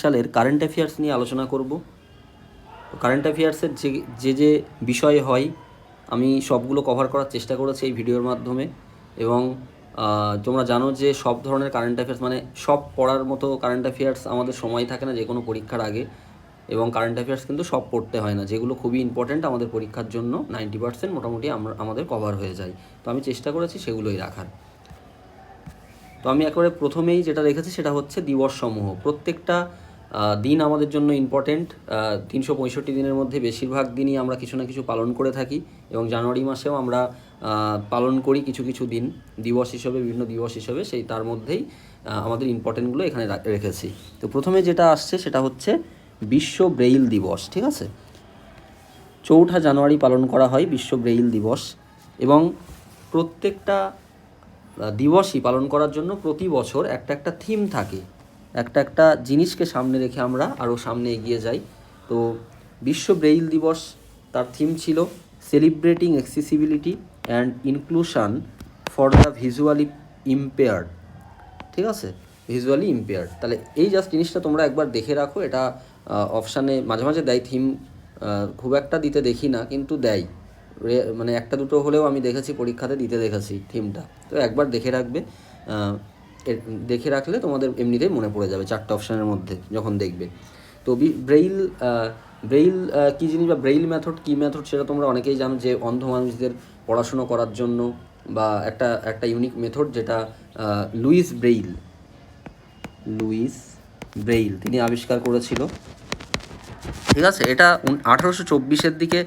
সালের current affairs নিয়ে আলোচনা করব। কারেন্ট অ্যাফেয়ার্সের যে বিষয় হয় আমি সবগুলো কভার করার চেষ্টা করেছি এই ভিডিওর মাধ্যমে। এবং তোমরা জানো যে সব ধরনের কারেন্ট অ্যাফেয়ার্স মানে সব পড়ার মতো কারেন্ট অ্যাফেয়ার্স আমাদের সময় থাকে না যে কোনো পরীক্ষার আগে। এবং কারেন্ট অ্যাফেয়ার্স কিন্তু সব পড়তে হয় না, যেগুলো খুবই ইম্পর্ট্যান্ট আমাদের পরীক্ষার জন্য 90% মোটামুটি আমাদের কভার হয়ে যায়। তো আমি চেষ্টা করেছি সেগুলোই রাখার। তো আমি একেবারে প্রথমেই যেটা রেখেছি সেটা হচ্ছে দিবসসমূহ। প্রত্যেকটা দিন আমাদের জন্য ইম্পর্টেন্ট। 365 দিনের মধ্যে বেশিরভাগ দিনই আমরা কিছু না কিছু পালন করে থাকি, এবং জানুয়ারি মাসেও আমরা পালন করি কিছু কিছু দিন দিবস হিসেবে, বিভিন্ন দিবস হিসেবে। সেই তার মধ্যেই আমাদের ইম্পর্টেন্টগুলো এখানে রেখেছি। তো প্রথমে যেটা আসছে সেটা হচ্ছে বিশ্ব ব্রেইল দিবস। ঠিক আছে, 4 জানুয়ারি পালন করা হয় বিশ্ব ব্রেইল দিবস। এবং প্রত্যেকটা দিবসই পালন করার জন্য প্রতি বছর একটা থিম থাকে, একটা জিনিসকে সামনে রেখে আমরা আরও সামনে এগিয়ে যাই। তো বিশ্ব ব্রেইল দিবস তার থিম ছিল celebrating accessibility and inclusion for the visually impaired. ঠিক আছে, ভিজুয়ালি ইম্পেয়ার্ড। তাহলে এই জাস্ট জিনিসটা তোমরা একবার দেখে রাখো। এটা অপশানে মাঝে মাঝে দেয় থিম, খুব একটা দিতে দেখি না, কিন্তু দেয়। মানে একটা দুটো হলেও আমি দেখেছি পরীক্ষাতে দিতে দেখেছি থিমটা। তো একবার দেখে রাখবে, দেখে রাখলে তোমাদের এমনিতেই মনে পড়ে যাবে 4টে অপশানের মধ্যে যখন দেখবে। তো ব্রেইল ব্রেইল কী জিনিস বা ব্রেইল মেথড কী মেথড সেটা তোমরা অনেকেই জানো, যে অন্ধ মানুষদের পড়াশুনো করার জন্য বা একটা ইউনিক মেথড, যেটা লুইস ব্রেইল তিনি আবিষ্কার করেছিল। ঠিক আছে, এটা 1824 দিকে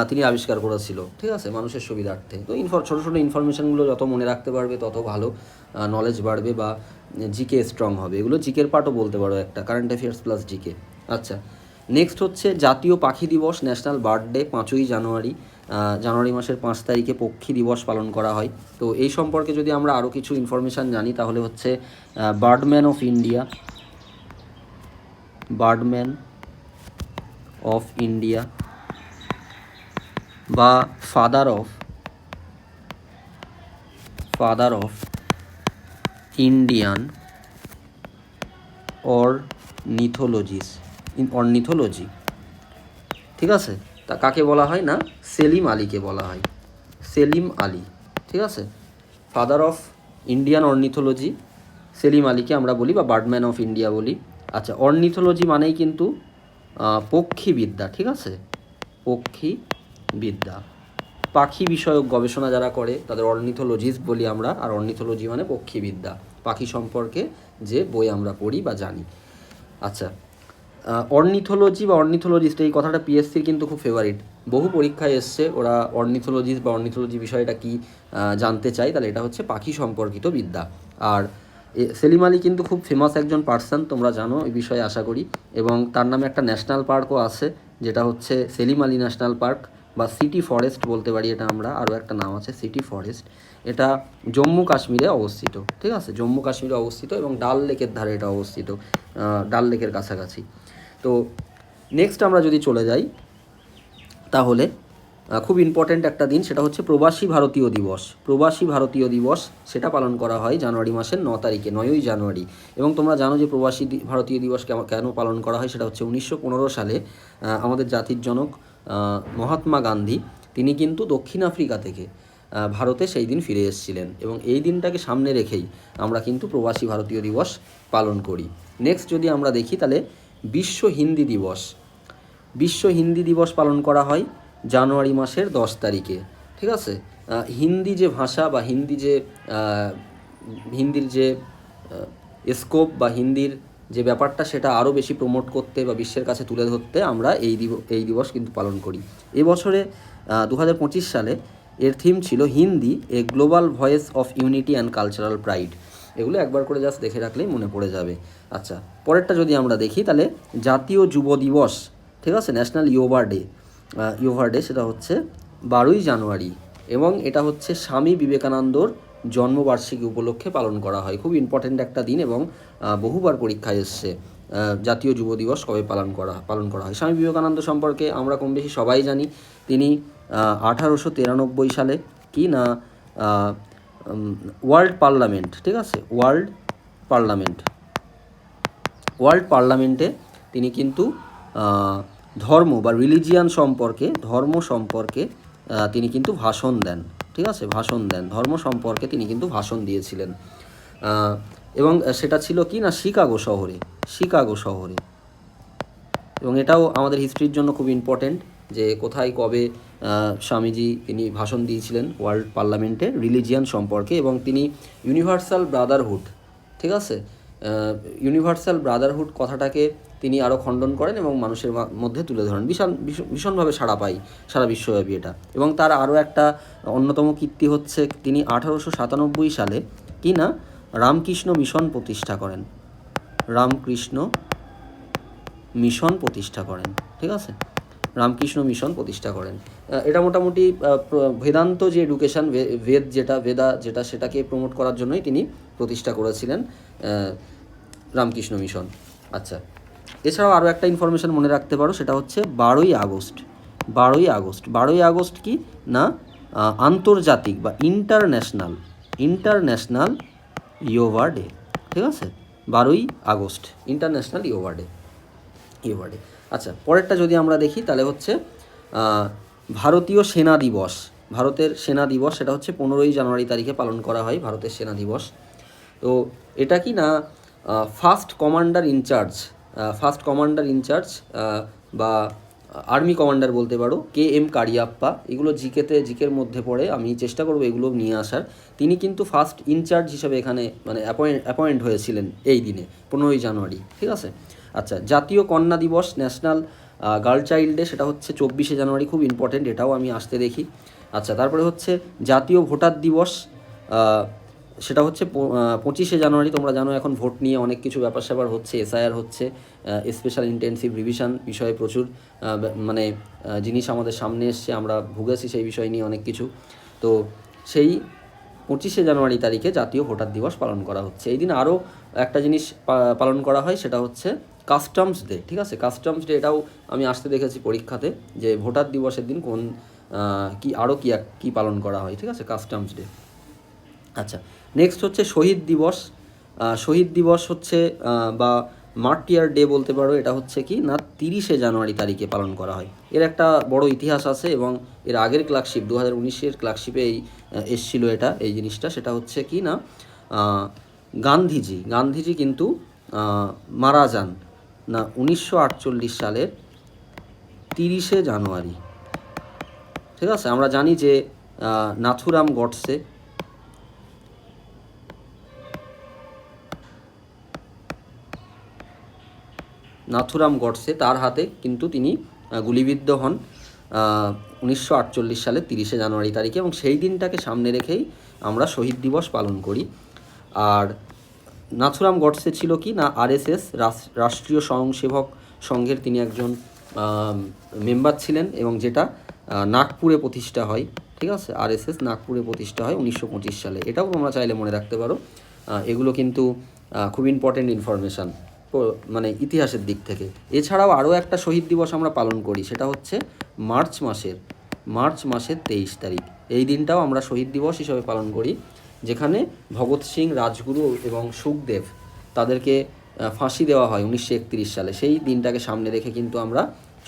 তিনি আবিষ্কার করেছিল। ঠিক আছে, মানুষের সুবিধার্থে। তো ছোটো ছোটো ইনফরমেশানগুলো যত মনে রাখতে পারবে তত ভালো নলেজ বাড়বে বা জিকে স্ট্রং হবে। এগুলো জিকের পার্টও বলতে পারো, একটা কারেন্ট অ্যাফেয়ার্স প্লাস জিকে। আচ্ছা, নেক্সট হচ্ছে জাতীয় পাখি দিবস, ন্যাশনাল বার্ড ডে, 5ই জানুয়ারি। জানুয়ারি মাসের 5 তারিখে পক্ষী দিবস পালন করা হয়। তো এই সম্পর্কে যদি আমরা আরও কিছু ইনফরমেশান জানি তাহলে হচ্ছে বার্ডম্যান অফ ইন্ডিয়া বা ফাদার অফ ইন্ডিয়ান অর্নিথোলজি। ঠিক আছে, তা কাকে বলা হয় না, সেলিম আলীকে বলা হয়, সেলিম আলী। ঠিক আছে, father of Indian ornithology Salim আলীকে আমরা বলি, বা বার্ডম্যান অফ ইন্ডিয়া বলি। আচ্ছা, অর্নিথোলজি মানেই কিন্তু পক্ষীবিদ্যা। ঠিক আছে, পক্ষীবিদ্যা, পাখি বিষয়ক গবেষণা যারা করে তাদের অর্নিথোলজিস্ট বলি আমরা। আর অর্নিথোলজি মানে পক্ষীবিদ্যা, পাখি সম্পর্কে যে বই আমরা পড়ি বা জানি। আচ্ছা, অর্নিথোলজি বা অর্নিথোলজিস্ট এই কথাটা পিএসসির কিন্তু খুব ফেভারিট। বহু পরীক্ষায় এসছে, ওরা অর্নিথোলজিস্ট বা অর্নিথোলজি বিষয়টা কি জানতে চাই, তাহলে এটা হচ্ছে পাখি সম্পর্কিত বিদ্যা। আর সেলিম আলী কিন্তু খুব ফেমাস একজন পার্সন, তোমরা জানো এই বিষয়ে আশা করি। এবং তার নামে একটা ন্যাশনাল পার্কও আছে, যেটা হচ্ছে সেলিম আলী ন্যাশনাল পার্ক বা সিটি ফরেস্ট বলতে পারি এটা আমরা। আরও একটা নাম আছে সিটি ফরেস্ট। এটা জম্মু কাশ্মীরে অবস্থিত। ঠিক আছে, জম্মু কাশ্মীরে অবস্থিত এবং ডাল লেকের ধারে এটা অবস্থিত, ডাল লেকের কাছাকাছি। তো নেক্সট আমরা যদি চলে যাই তাহলে খুব ইম্পর্ট্যান্ট একটা দিন, সেটা হচ্ছে প্রবাসী ভারতীয় দিবস। সেটা পালন করা হয় জানুয়ারি মাসের 9 তারিখে, 9ই জানুয়ারি। এবং তোমরা জানো যে প্রবাসী ভারতীয় দিবস কেন পালন করা হয়, সেটা হচ্ছে 1915 সালে আমাদের জাতির জনক মহাত্মা গান্ধী, তিনি কিন্তু দক্ষিণ আফ্রিকা থেকে ভারতে সেই দিন ফিরে এসেছিলেন। এবং এই দিনটাকে সামনে রেখেই আমরা কিন্তু প্রবাসী ভারতীয় দিবস পালন করি। নেক্সট যদি আমরা দেখি তাহলে বিশ্ব হিন্দি দিবস পালন করা হয় জানুয়ারি মাসের 10 তারিখে। ঠিক আছে, হিন্দি যে ভাষা বা হিন্দির যে স্কোপ বা হিন্দির যে ব্যাপারটা, সেটা আরও বেশি প্রমোট করতে বা বিশ্বের কাছে তুলে ধরতে আমরা এই দিবস কিন্তু পালন করি। এবছরে 2025 সালে এর থিম ছিল হিন্দি এ global voice of unity and cultural pride. এগুলো একবার করে জাস্ট দেখে রাখলেই মনে পড়ে যাবে। আচ্ছা, পরেরটা যদি আমরা দেখি তাহলে জাতীয় যুব দিবস। ঠিক আছে, ন্যাশনাল ইয়োভা ডে, সেটা হচ্ছে 12ই জানুয়ারি। এবং এটা হচ্ছে স্বামী বিবেকানন্দর জন্মবার্ষিকী উপলক্ষে পালন করা হয়। খুব ইম্পর্ট্যান্ট একটা দিন এবং বহুবার পরীক্ষায় এসছে জাতীয় যুব দিবস কবে পালন করা হয়। স্বামী বিবেকানন্দ সম্পর্কে আমরা কম বেশি সবাই জানি। তিনি 1893 সালে ওয়ার্ল্ড পার্লামেন্ট ওয়ার্ল্ড পার্লামেন্টে তিনি কিন্তু ধর্ম বা রিলিজিয়ান সম্পর্কে, ধর্ম সম্পর্কে তিনি কিন্তু ভাষণ দেন, ঠিক আছে, ভাষণ দেন, ধর্ম সম্পর্কে তিনি কিন্তু ভাষণ দিয়েছিলেন। এবং সেটা ছিল কি না শিকাগো শহরে, শিকাগো শহরে। এবং এটাও আমাদের হিস্ট্রির জন্য খুব ইম্পর্টেন্ট যে কোথায় কবে স্বামীজি তিনি ভাষণ দিয়েছিলেন ওয়ার্ল্ড পার্লামেন্টে রিলিজিয়ান সম্পর্কে। এবং তিনি ইউনিভার্সাল ব্রাদারহুড, ঠিক আছে, ইউনিভার্সাল ব্রাদারহুড কথাটাকে তিনি আরও খণ্ডন করেন এবং মানুষের মধ্যে তুলে ধরেন। ভীষণভাবে সাড়া পায় সারা বিশ্বব্যাপী এটা। এবং তার আরও একটা অন্যতম কীর্তি হচ্ছে তিনি 1897 সালে কি না রামকৃষ্ণ মিশন প্রতিষ্ঠা করেন, রামকৃষ্ণ মিশন প্রতিষ্ঠা করেন, ঠিক আছে, রামকৃষ্ণ মিশন প্রতিষ্ঠা করেন। এটা মোটামুটি বেদান্ত যে এডুকেশান, বেদা যেটা সেটাকে প্রমোট করার জন্যই তিনি প্রতিষ্ঠা করেছিলেন রামকৃষ্ণ মিশন। আচ্ছা, এছাড়াও আরও একটা ইনফরমেশান মনে রাখতে পারো, সেটা হচ্ছে 12ই আগস্ট। 12ই আগস্ট, 12ই আগস্ট কি না আন্তর্জাতিক বা ইন্টারন্যাশনাল ইয়োগা ডে, ঠিক আছে, 12ই আগস্ট ইন্টারন্যাশনাল ইয়োগা ডে। আচ্ছা, পরেরটা যদি আমরা দেখি তাহলে হচ্ছে ভারতীয় সেনা দিবস, ভারতের সেনা দিবস, সেটা হচ্ছে 15ই জানুয়ারি তারিখে পালন করা হয় ভারতের সেনা দিবস। তো এটা কি না ফার্স্ট কমান্ডার ইনচার্জ বা আর্মি কমান্ডার বলতে পারো, KM কারিয়াপ্পা, এগুলো জিকের মধ্যে পড়ে, আমি চেষ্টা করবো এগুলো নিয়ে আসার। তিনি কিন্তু ফার্স্ট ইনচার্জ হিসেবে এখানে মানে অ্যাপয়েন্ট হয়েছিলেন এই দিনে 15ই জানুয়ারি, ঠিক আছে। আচ্ছা, জাতীয় কন্যা দিবস, ন্যাশনাল গার্ল চাইল্ড ডে, সেটা হচ্ছে 24শে জানুয়ারি, খুব ইম্পর্টেন্ট, এটাও আমি আসতে দেখি। আচ্ছা, তারপরে হচ্ছে জাতীয় ভোটার দিবস, সেটা হচ্ছে 25শে জানুয়ারি। তোমরা জানো এখন ভোট নিয়ে অনেক কিছু ব্যাপার স্যাপার হচ্ছে, SIR হচ্ছে, স্পেশাল ইন্টেন্সিভ রিভিশন বিষয়ে প্রচুর মানে জিনিস আমাদের সামনে এসছে, আমরা ভুগেছি সেই বিষয় নিয়ে অনেক কিছু। তো সেই 25শে জানুয়ারি তারিখে জাতীয় ভোটার দিবস পালন করা হচ্ছে। এই দিন আরও একটা জিনিস পালন করা হয়, সেটা হচ্ছে কাস্টমস ডে, ঠিক আছে, কাস্টমস ডে, এটাও আমি আসতে দেখেছি পরীক্ষাতে যে ভোটার দিবসের দিন কোন কি পালন করা হয়, ঠিক আছে, কাস্টমস ডে। আচ্ছা, নেক্সট হচ্ছে শহীদ দিবস। শহীদ দিবস হচ্ছে বা মার্টিয়ার ডে বলতে পারো, এটা হচ্ছে কি না 30শে জানুয়ারি তারিখে পালন করা হয়। এর একটা বড় ইতিহাস আছে এবং এর আগের ক্লার্কশিপ 2019-এর ক্লার্কশিপে এসছিল এই জিনিসটা, সেটা হচ্ছে কি না গান্ধীজি কিন্তু মারা যান না 1948 সালের 30শে জানুয়ারি, ঠিক আছে। আমরা জানি যে নাথুরাম গডসে তার হাতে কিন্তু তিনি গুলিবিদ্ধ হন 1948 সালের 30শে জানুয়ারি তারিখে। এবং সেই দিনটাকে সামনে রেখেই আমরা শহীদ দিবস পালন করি। আর নাথুরাম গডসে ছিল কি না RSS রাষ্ট্রীয় স্বয়ংসেবক সংঘের তিনি একজন মেম্বার ছিলেন, এবং যেটা নাগপুরে প্রতিষ্ঠা হয়, ঠিক আছে, RSS নাগপুরে প্রতিষ্ঠা হয় 1925 সালে। এটাও তোমরা চাইলে মনে রাখতে পারো। এগুলো কিন্তু খুব ইম্পর্টেন্ট ইনফরমেশান মানে ইতিহাসের দিক থেকে। এছাড়াও আরও একটা শহীদ দিবস আমরা পালন করি, সেটা হচ্ছে মার্চ মাসের 23 তারিখ। এই দিনটাও আমরা শহীদ দিবস হিসেবে পালন করি, যেখানে ভগৎ সিং, রাজগুরু এবং সুখদেব তাদেরকে ফাঁসি দেওয়া হয় 1931 সালে। সেই দিনটাকে সামনে রেখে কিন্তু আমরা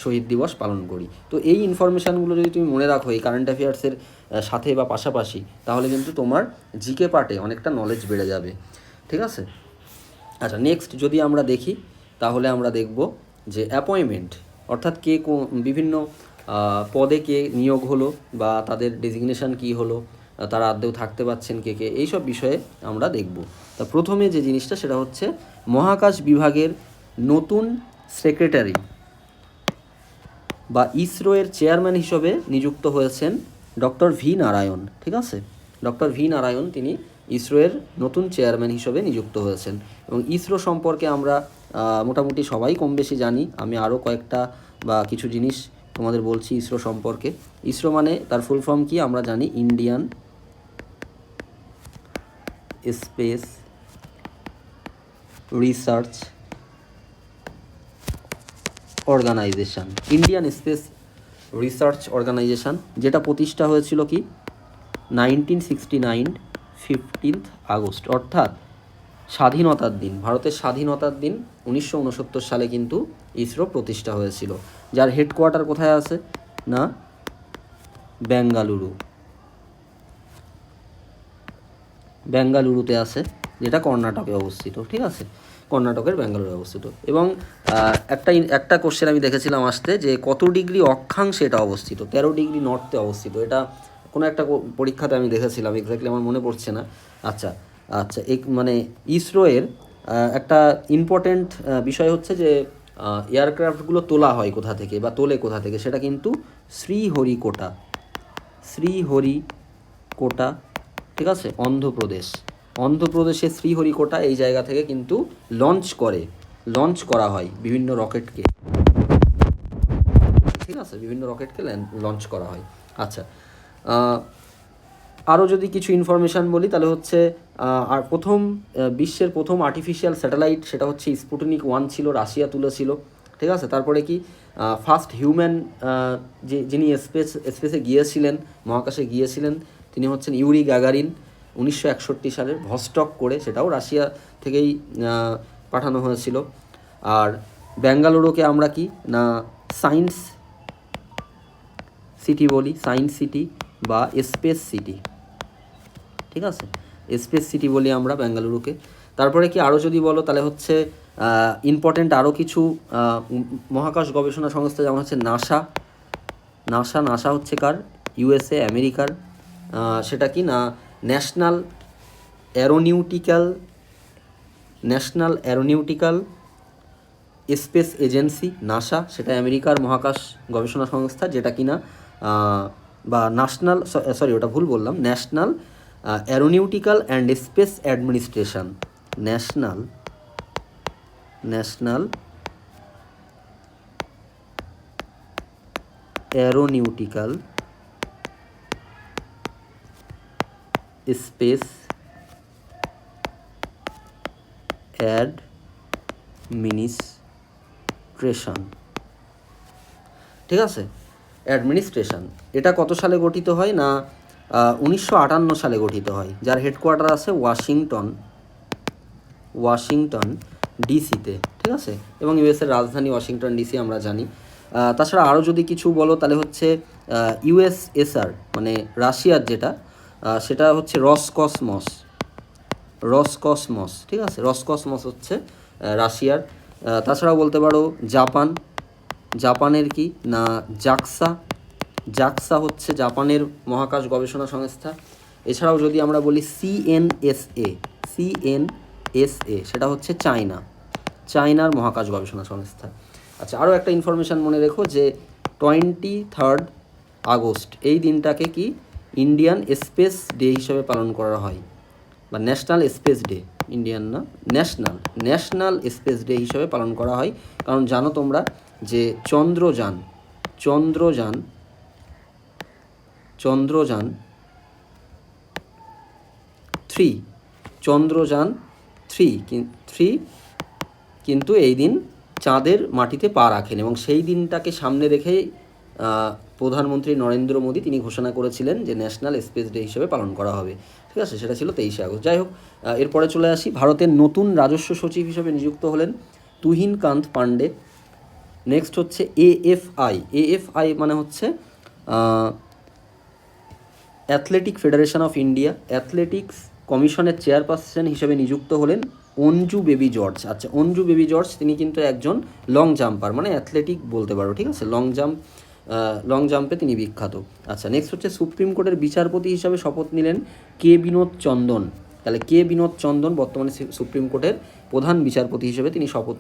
শহীদ দিবস পালন করি। তো এই ইনফরমেশানগুলো যদি তুমি মনে রাখো এই কারেন্ট অ্যাফেয়ার্সের সাথে বা পাশাপাশি, তাহলে কিন্তু তোমার জিকে পার্টে অনেকটা নলেজ বেড়ে যাবে, ঠিক আছে। আচ্ছা, নেক্সট যদি আমরা দেখি তাহলে আমরা দেখব যে অ্যাপয়েন্টমেন্ট, অর্থাৎ বিভিন্ন পদে কে নিয়োগ হলো বা তাদের ডেজিগনেশান কী হলো, তারা আদৌ থাকতে পারছেন কে, এইসব বিষয়ে আমরা দেখব। তা প্রথমে যে জিনিসটা সেটা হচ্ছে মহাকাশ বিভাগের নতুন সেক্রেটারি বা ইসরো-এর চেয়ারম্যান হিসেবে নিযুক্ত হয়েছেন ডক্টর ভি নারায়ণ, ঠিক আছে। ডক্টর ভি নারায়ণ তিনি ইসরো-এর নতুন চেয়ারম্যান হিসেবে নিযুক্ত হয়েছেন। এবং ইসরো সম্পর্কে আমরা মোটামুটি সবাই কম বেশি জানি। আমি আরও কয়েকটা বা কিছু জিনিস তোমাদের বলছি ইসরো সম্পর্কে। ইসরো মানে তার ফুল ফর্ম কি আমরা জানি, Indian space research organisation, Indian space research organisation, যেটা প্রতিষ্ঠা হয়েছিল কি 1969 15 আগস্ট, অর্থাৎ স্বাধীনতার দিন, ভারতের স্বাধীনতার দিন 1969 সালে কিন্তু ইসরো প্রতিষ্ঠা হয়েছিল, যার হেডকোয়ার্টার কোথায় আছে না বেঙ্গালুরুতে আছে, যেটা কর্ণাটকে অবস্থিত। ঠিক আছে, কর্ণাটকের ব্যাঙ্গালুরুতে অবস্থিত। এবং একটা কোশ্চেন আমি দেখেছিলাম আসতে, যে কত ডিগ্রি অক্ষাংশে এটা অবস্থিত। 13 ডিগ্রি নর্থে অবস্থিত। এটা কোনো একটা পরীক্ষাতে আমি দেখেছিলাম, এক্স্যাক্টলি আমার মনে পড়ছে না। আচ্ছা আচ্ছা, মানে ইসরো এর একটা ইম্পর্টেন্ট বিষয় হচ্ছে যে এয়ারক্রাফটগুলো তোলা হয় কোথা থেকে বা তোলে কোথা থেকে, সেটা কিন্তু শ্রীহরিকোটা, ঠিক আছে, অন্ধ্রপ্রদেশের শ্রীহরিকোটা, এই জায়গা থেকে কিন্তু লঞ্চ করা হয় বিভিন্ন রকেটকে। ঠিক আছে, বিভিন্ন রকেটকে লঞ্চ করা হয়। আচ্ছা, আরও যদি কিছু ইনফরমেশান বলি তাহলে হচ্ছে আর বিশ্বের প্রথম আর্টিফিশিয়াল স্যাটেলাইট, সেটা হচ্ছে স্পুটনিক 1 ছিল, রাশিয়া তুলেছিল। ঠিক আছে, তারপরে কি ফার্স্ট হিউম্যান যিনি স্পেসে গিয়েছিলেন, মহাকাশে গিয়েছিলেন, তিনি হচ্ছেন ইউরি গ্যাগারিন, 1961 সালের ভস্টক করে, সেটাও রাশিয়া থেকেই পাঠানো হয়েছিল। আর বেঙ্গালুরুকে আমরা কি না সায়েন্স সিটি বলি, সায়েন্স সিটি বা স্পেস সিটি। ঠিক আছে, স্পেস সিটি বলি আমরা বেঙ্গালুরুকে। তারপরে কি আরও যদি বলো তাহলে হচ্ছে ইম্পর্টেন্ট আরও কিছু মহাকাশ গবেষণা সংস্থা, যেমন হচ্ছে নাসা হচ্ছে কার, ইউএসএ, আমেরিকার। সেটা কি না national aeronautical space agency, NASA, সেটা আমেরিকার মহাকাশ গবেষণা সংস্থা, যেটা কিনা বা ওটা ভুল বললাম, national aeronautical and space administration, national aeronautical space administration. ঠিক আছে, অ্যাডমিনিস্ট্রেশন। এটা কত সালে গঠিত হয় না 1958 সালে গঠিত হয়, যার হেডকোয়ার্টার আছে ওয়াশিংটন ডিসিতে। ঠিক আছে, এবং ইউএসের রাজধানী ওয়াশিংটন ডিসি আমরা জানি। তাছাড়া আরও যদি কিছু বলো তাহলে হচ্ছে ইউএসএসআর মানে রাশিয়ার যেটা, সেটা হচ্ছে রসকসমস। ঠিক আছে, রসকসমস হচ্ছে রাশিয়ার। তাছাড়াও বলতে পারো জাপানের কি না জাক্সা হচ্ছে জাপানের মহাকাশ গবেষণা সংস্থা। এছাড়াও যদি আমরা বলি সিএনএসএ, সেটা হচ্ছে চায়নার মহাকাশ গবেষণা সংস্থা। আচ্ছা, আরও একটা ইনফরমেশান মনে রেখো যে 23 আগস্ট এই দিনটাকে কি ইন্ডিয়ান স্পেস ডে হিসেবে পালন করা হয়, বা ন্যাশনাল স্পেস ডে, ইন্ডিয়ান না, ন্যাশনাল স্পেস ডে হিসেবে পালন করা হয়। কারণ জানো তোমরা যে চন্দ্রযান 3 কিন্তু এই দিন চাঁদের মাটিতে পা রাখেন, এবং সেই দিনটাকে সামনে রেখেই প্রধানমন্ত্রী নরেন্দ্র মোদী তিনি ঘোষণা করেছিলেন যে ন্যাশনাল স্পেস ডে হিসেবে পালন করা হবে। ঠিক আছে, সেটা ছিল 23 আগস্ট। যাই হোক, এরপরে চলে আসি, ভারতের নতুন রাজস্ব সচিব হিসেবে নিযুক্ত হলেন তুহিনকান্ত পান্ডে। নেক্সট হচ্ছে এএফআই মানে হচ্ছে athletic federation of India, athletics কমিশনের চেয়ারপারসন হিসেবে নিযুক্ত হলেন অঞ্জু বেবি জর্জ। আচ্ছা, অঞ্জু বেবি জর্জ তিনি কিন্তু একজন লং জাম্পার, মানে অ্যাথলেটিক বলতে পারো। ঠিক আছে, লং জাম্পে তিনি বিখ্যাত। আচ্ছা, নেক্সট হচ্ছে সুপ্রিম কোর্টের বিচারপতি হিসাবে শপথ নিলেন কে বিনোদ চন্দন। তাহলে কে বিনোদ চন্দন বর্তমানে সুপ্রিম কোর্টের প্রধান বিচারপতি হিসেবে তিনি শপথ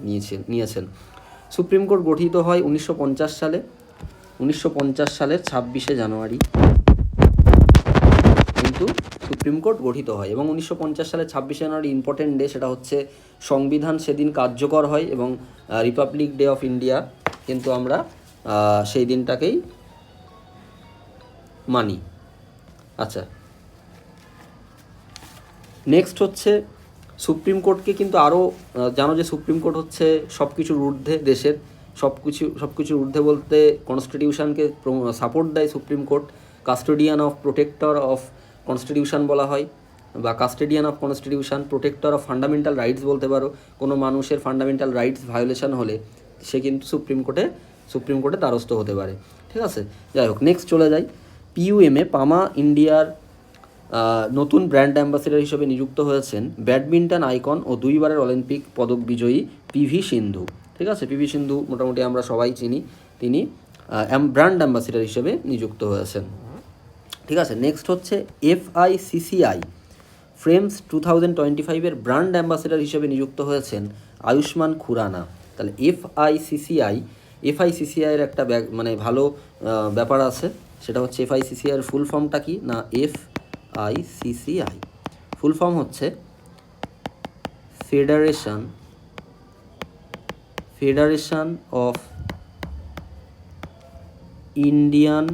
নিয়েছেন। সুপ্রিম কোর্ট গঠিত হয় 1950 সালে, 1950 সালের 26শে জানুয়ারি কিন্তু সুপ্রিম কোর্ট গঠিত হয়। এবং 1950 সালের 26শে জানুয়ারি ইম্পর্টেন্ট ডে, সেটা হচ্ছে সংবিধান সেদিন কার্যকর হয়, এবং রিপাবলিক ডে অফ ইন্ডিয়া কিন্তু আমরা সেই দিনটাকেই মানি। আচ্ছা, নেক্সট হচ্ছে সুপ্রিম কোর্টকে কিন্তু আরও জানো যে সুপ্রিম কোর্ট হচ্ছে সব কিছুর ঊর্ধ্বে, দেশের সব কিছুর ঊর্ধ্বে বলতে কনস্টিটিউশনকে সাপোর্ট দেয় supreme court, custodian of protector of constitution বলা হয়। বা custodian of constitution, protector of fundamental rights বলতে পারো। কোনো মানুষের ফান্ডামেন্টাল রাইটস ভায়োলেশন হলে সে কিন্তু সুপ্রিম কোর্টে দ্বারস্থ হতে পারে। ঠিক আছে, যাই হোক নেক্সট চলে যাই। পিইউএমএ পামা ইন্ডিয়ার নতুন ব্র্যান্ড অ্যাম্বাসেডর হিসেবে নিযুক্ত হয়েছেন ব্যাডমিন্টন আইকন ও 2 বারের অলিম্পিক পদক বিজয়ী পিভি সিন্ধু। ঠিক আছে, পিভি সিন্ধু মোটামুটি আমরা সবাই চিনি, তিনি ব্র্যান্ড অ্যাম্বাসেডর হিসেবে নিযুক্ত হয়েছেন। ঠিক আছে, নেক্সট হচ্ছে FICCI ফ্রেমস 2025-এর ব্র্যান্ড অ্যাম্বাসেডর হিসেবে নিযুক্ত হয়েছেন আয়ুষ্মান খুরানা। তাহলে FICCI-এর একটা মানে ভালো ব্যাপার আছে, সেটা হচ্ছে FICCI-এর ফুল ফর্মটা কি না, FICCI ফুল ফর্ম হচ্ছে federation of Indian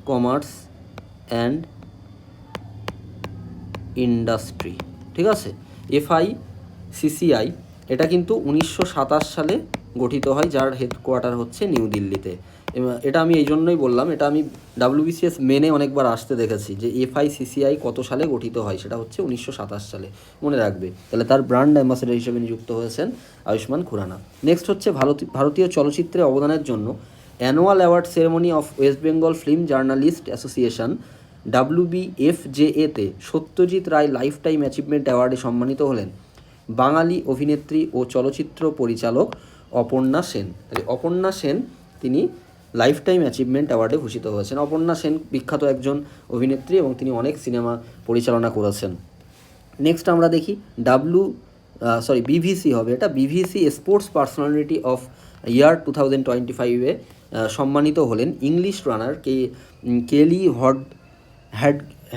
commerce and industry. ঠিক আছে, FICCI এটা কিন্তু 1927 সালে গঠিত হয়, যার হেডকোয়ার্টার হচ্ছে নিউ দিল্লিতে। এটা আমি এই জন্যই বললাম, এটা আমি WBCS মেনে অনেকবার আসতে দেখেছি যে FICCI কত সালে গঠিত হয়, সেটা হচ্ছে 1927 সালে, মনে রাখবে। তাহলে তার ব্র্যান্ড অ্যাম্বাসেডর হিসেবে নিযুক্ত হয়েছেন আয়ুষ্মান খুরানা। নেক্সট হচ্ছে ভারতীয় চলচ্চিত্রে অবদানের জন্য annual award ceremony of West Bengal Film Journalist Association WBFJA-তে Satyajit Ray life time achievement অ্যাওয়ার্ডে সম্মানিত হলেন বাঙালি অভিনেত্রী ও চলচ্চিত্র পরিচালক অপর্ণা সেন। অপর্ণা সেন তিনি লাইফ টাইম অ্যাচিভমেন্ট অ্যাওয়ার্ডে ভূষিত হয়েছেন। অপর্ণা সেন বিখ্যাত একজন অভিনেত্রী এবং তিনি অনেক সিনেমা পরিচালনা করেছেন। নেক্সট আমরা দেখি BBC হবে এটা, BBC স্পোর্টস পার্সোনালিটি অফ ইয়ার 2025-এ সম্মানিত হলেন ইংলিশ রানার কেলি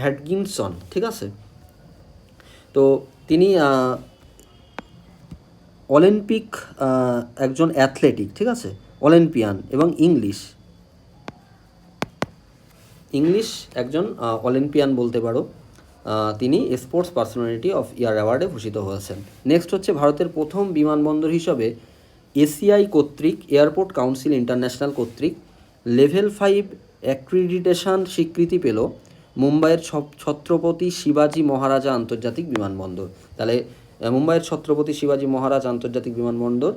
হ্যাডকিনসন। ঠিক আছে, তো তিনি অলিম্পিক একজন অ্যাথলেটিক, ঠিক আছে, অলিম্পিয়ান এবং ইংলিশ একজন অলিম্পিয়ান বলতে পারো। তিনি স্পোর্টস পার্সোনালিটি অফ ইয়ার অ্যাওয়ার্ডে ভূষিত হয়েছেন। নেক্সট হচ্ছে ভারতের প্রথম বিমানবন্দর হিসাবে এসিআই কর্তৃক এয়ারপোর্ট কাউন্সিল ইন্টারন্যাশনাল কর্তৃক লেভেল 5 অ্যাক্রিডিটেশন স্বীকৃতি পেল মুম্বাইয়ের ছত্রপতি শিবাজি মহারাজা আন্তর্জাতিক বিমানবন্দর। তাহলে মুম্বাইয়ের ছত্রপতি শিবাজি মহারাজ আন্তর্জাতিক বিমানবন্দর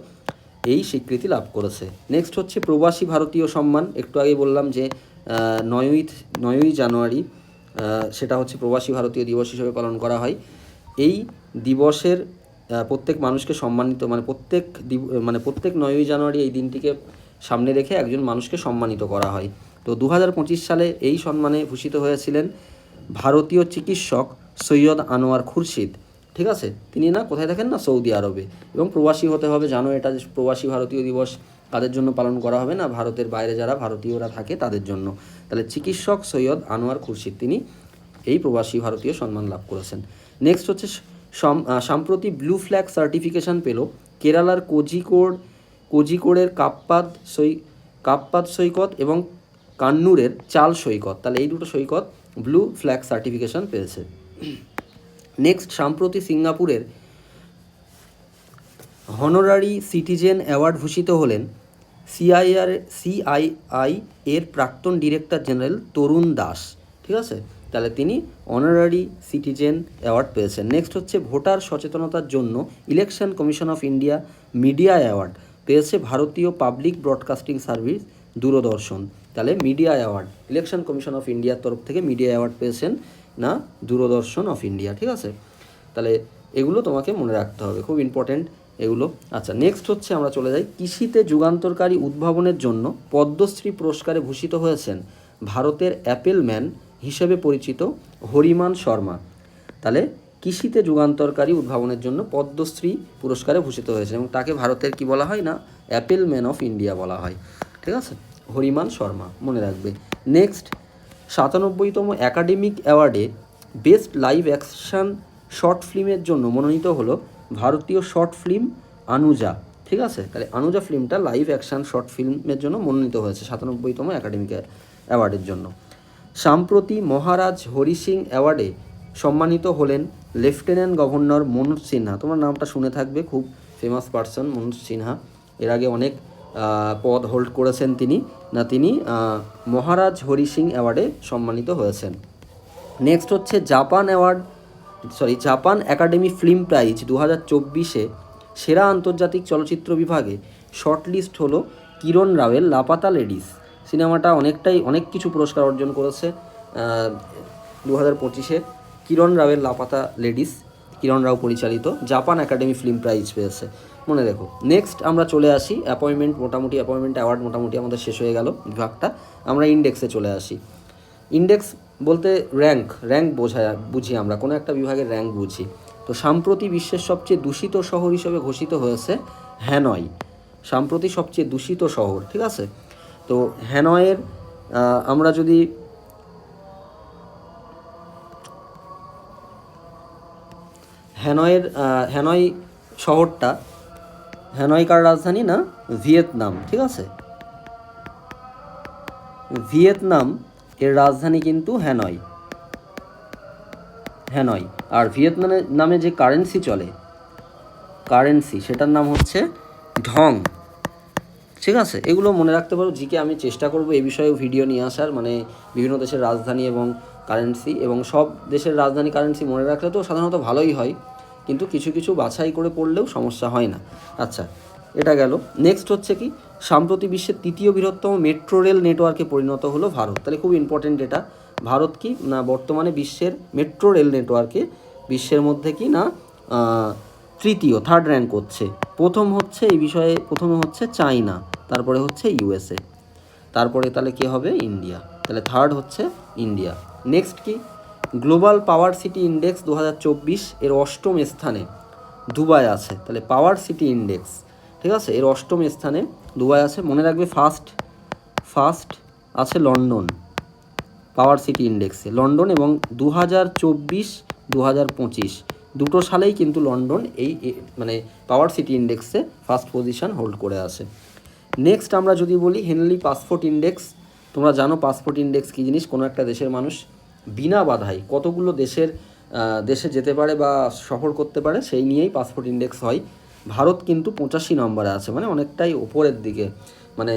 এই স্বীকৃতি লাভ করেছে। নেক্সট হচ্ছে প্রবাসী ভারতীয় সম্মান, একটু আগে বললাম যে 9ই জানুয়ারি সেটা হচ্ছে প্রবাসী ভারতীয় দিবস হিসেবে পালন করা হয়। এই দিবসের প্রত্যেক মানুষকে সম্মানিত প্রত্যেক 9ই জানুয়ারি এই দিনটিকে সামনে রেখে একজন মানুষকে সম্মানিত করা হয়। তো 2025 সালে এই সম্মানে ভূষিত হয়েছিলেন ভারতীয় চিকিৎসক সৈয়দ আনোয়ার খুরশিদ। ঠিক আছে, তিনি না কোথায় থাকেন না, সৌদি আরবে, এবং প্রবাসী হতে হবে। জানো এটা যে প্রবাসী ভারতীয় দিবস কাদের জন্য পালন করা হবে না, ভারতের বাইরে যারা ভারতীয়রা থাকে তাদের জন্য। তাহলে চিকিৎসক সৈয়দ আনোয়ার খুরশিদ তিনি এই প্রবাসী ভারতীয় সম্মান লাভ করেছেন। নেক্সট হচ্ছে সম্প্রতি ব্লু ফ্ল্যাগ সার্টিফিকেশন পেল কেরালার কোজিকোড়ের কাপ্পাদ সৈকত এবং কান্নুরের চাল সৈকত। তাহলে এই দুটো সৈকত ব্লু ফ্ল্যাগ সার্টিফিকেশন পেয়েছে। নেক্সট, সম্প্রতি সিঙ্গাপুরের হনোরারি সিটিজেন অ্যাওয়ার্ড ভূষিত হলেন সিআইআই এর প্রাক্তন ডিরেক্টর জেনারেল তরুণ দাস। ঠিক আছে, তাহলে তিনি অনারারি সিটিজেন অ্যাওয়ার্ড পেয়েছেন। নেক্সট হচ্ছে ভোটার সচেতনতার জন্য election commission of India media award পেয়েছে ভারতীয় পাবলিক ব্রডকাস্টিং সার্ভিস দূরদর্শন। তাহলে media award election commission of ইন্ডিয়ার তরফ থেকে মিডিয়া অ্যাওয়ার্ড পেয়েছেন না দূরদর্শন অফ ইন্ডিয়া। ঠিক আছে, তাহলে এগুলো তোমাকে মনে রাখতে হবে, খুব ইম্পর্টেন্ট এগুলো। আচ্ছা, নেক্সট হচ্ছে আমরা চলে যাই কৃষিতে যুগান্তরকারী উদ্ভাবনের জন্য পদ্মশ্রী পুরস্কারে ভূষিত হয়েছেন ভারতের অ্যাপেল ম্যান হিসেবে পরিচিত হরিমান শর্মা। তাহলে কৃষিতে যুগান্তরকারী উদ্ভাবনের জন্য পদ্মশ্রী পুরস্কারে ভূষিত হয়েছে এবং তাকে ভারতের কি বলা হয় না, অ্যাপেল ম্যান অফ ইন্ডিয়া বলা হয়। ঠিক আছে, হরিমান শর্মা মনে রাখবে। নেক্সট, 97তম একাডেমিক অ্যাওয়ার্ডে বেস্ট লাইভ অ্যাকশন শর্ট ফিল্মের জন্য মনোনীত হলো ভারতীয় শর্ট ফিল্ম আনুজা। ঠিক আছে, তাহলে আনুজা ফিল্মটা লাইভ অ্যাকশন শর্ট ফিল্মের জন্য মনোনীত হয়েছে 97তম একাডেমিক অ্যাওয়ার্ডের জন্য। সম্প্রতি মহারাজ হরি সিং অ্যাওয়ার্ডে সম্মানিত হলেন লেফটেন্যান্ট গভর্নর মনোজ সিনহা। তোমার নামটা শুনে থাকবে, খুব ফেমাস পার্সন মনোজ সিনহা। এর আগে অনেক পদ হোল্ড করেছেন তিনি? না, তিনি মহারাজ হরি সিং অ্যাওয়ার্ডে সম্মানিত হয়েছেন। নেক্সট হচ্ছে জাপান একাডেমি ফিল্ম প্রাইজ 2024-এ সেরা আন্তর্জাতিক চলচ্চিত্র বিভাগে শর্টলিস্ট হলো কিরণ রাওয়ের লাপাতা লেডিস। সিনেমাটা অনেক কিছু পুরস্কার অর্জন করেছে 2025-এ। কিরণ রাওয়ের লাপাতা লেডিস, কিরণ রাও পরিচালিত, জাপান একাডেমি ফিল্ম প্রাইজ পেয়েছে, মনে রেখো। নেক্সট আমরা চলে আসি অ্যাপয়েন্টমেন্ট অ্যাওয়ার্ড মোটামুটি আমাদের শেষ হয়ে গেল বিভাগটা। আমরা ইন্ডেক্সে চলে আসি। ইন্ডেক্স বলতে র্যাঙ্ক বুঝি আমরা, কোনো একটা বিভাগের র্যাঙ্ক বুঝি। তো সম্প্রতি বিশ্বের সবচেয়ে দূষিত শহর হিসেবে ঘোষিত হয়েছে হ্যানয়। সম্প্রতি সবচেয়ে দূষিত শহর, ঠিক আছে। তো হ্যানয়ের আমরা যদি হ্যানয় শহরটা, হ্যানয় কার রাজধানী? না, ভিয়েতনাম, ঠিক আছে। ভিয়েতনাম এর রাজধানী কিন্তু হ্যানয়। আর ভিয়েতনামের নামে যে কারেন্সি চলে, সেটার নাম হচ্ছে ঢং, ঠিক আছে। এগুলো মনে রাখতে পারো। জিকে আমি চেষ্টা করব এই বিষয়ে ভিডিও নিয়ে আসার, মানে বিভিন্ন দেশের রাজধানী এবং কারেন্সি, এবং সব দেশের রাজধানী কারেন্সি মনে রাখলে তো সাধারণত ভালোই হয়, কিন্তু কিছু কিছু বাছাই করে পড়লেও সমস্যা হয় না। আচ্ছা, এটা গেল। নেক্সট হচ্ছে কি, সম্প্রতি বিশ্বের তৃতীয় বৃহত্তম মেট্রো রেল নেটওয়ার্কে পরিণত হলো ভারত। তাহলে খুব ইম্পর্টেন্ট এটা। ভারত কি না বর্তমানে বিশ্বের মেট্রো রেল নেটওয়ার্কে বিশ্বের মধ্যে কি না থার্ড র্যাঙ্ক করছে। প্রথমে হচ্ছে চায়না, তারপরে হচ্ছে ইউএসএ, তারপরে তাহলে কী হবে? ইন্ডিয়া। তাহলে থার্ড হচ্ছে ইন্ডিয়া। নেক্সট কি, গ্লোবাল পাওয়ার সিটি ইন্ডেক্স 2024 এর 8ম স্থানে দুবাই আছে। তাহলে পাওয়ার সিটি ইন্ডেক্স, ঠিক আছে, এর 8ম স্থানে দুবাই আছে। মনে রাখবে ফার্স্ট আছে লন্ডন পাওয়ার সিটি ইন্ডেক্সে, লন্ডন, এবং 2024-2025 দুটো সালেই কিন্তু লন্ডন এই মানে পাওয়ার সিটি ইন্ডেক্সে ফার্স্ট পজিশন হোল্ড করে আছে। নেক্সট আমরা যদি বলি হেনলি পাসপোর্ট ইন্ডেক্স, তোমরা জানো পাসপোর্ট ইন্ডেক্স কী জিনিস। কোনো একটা দেশের মানুষ বিনা বাধায় কতগুলো দেশে যেতে পারে বা সফর করতে পারে, সেই নিয়েই পাসপোর্ট ইন্ডেক্স হয়। ভারত কিন্তু 85 নম্বরে আছে, মানে অনেকটাই ওপরের দিকে, মানে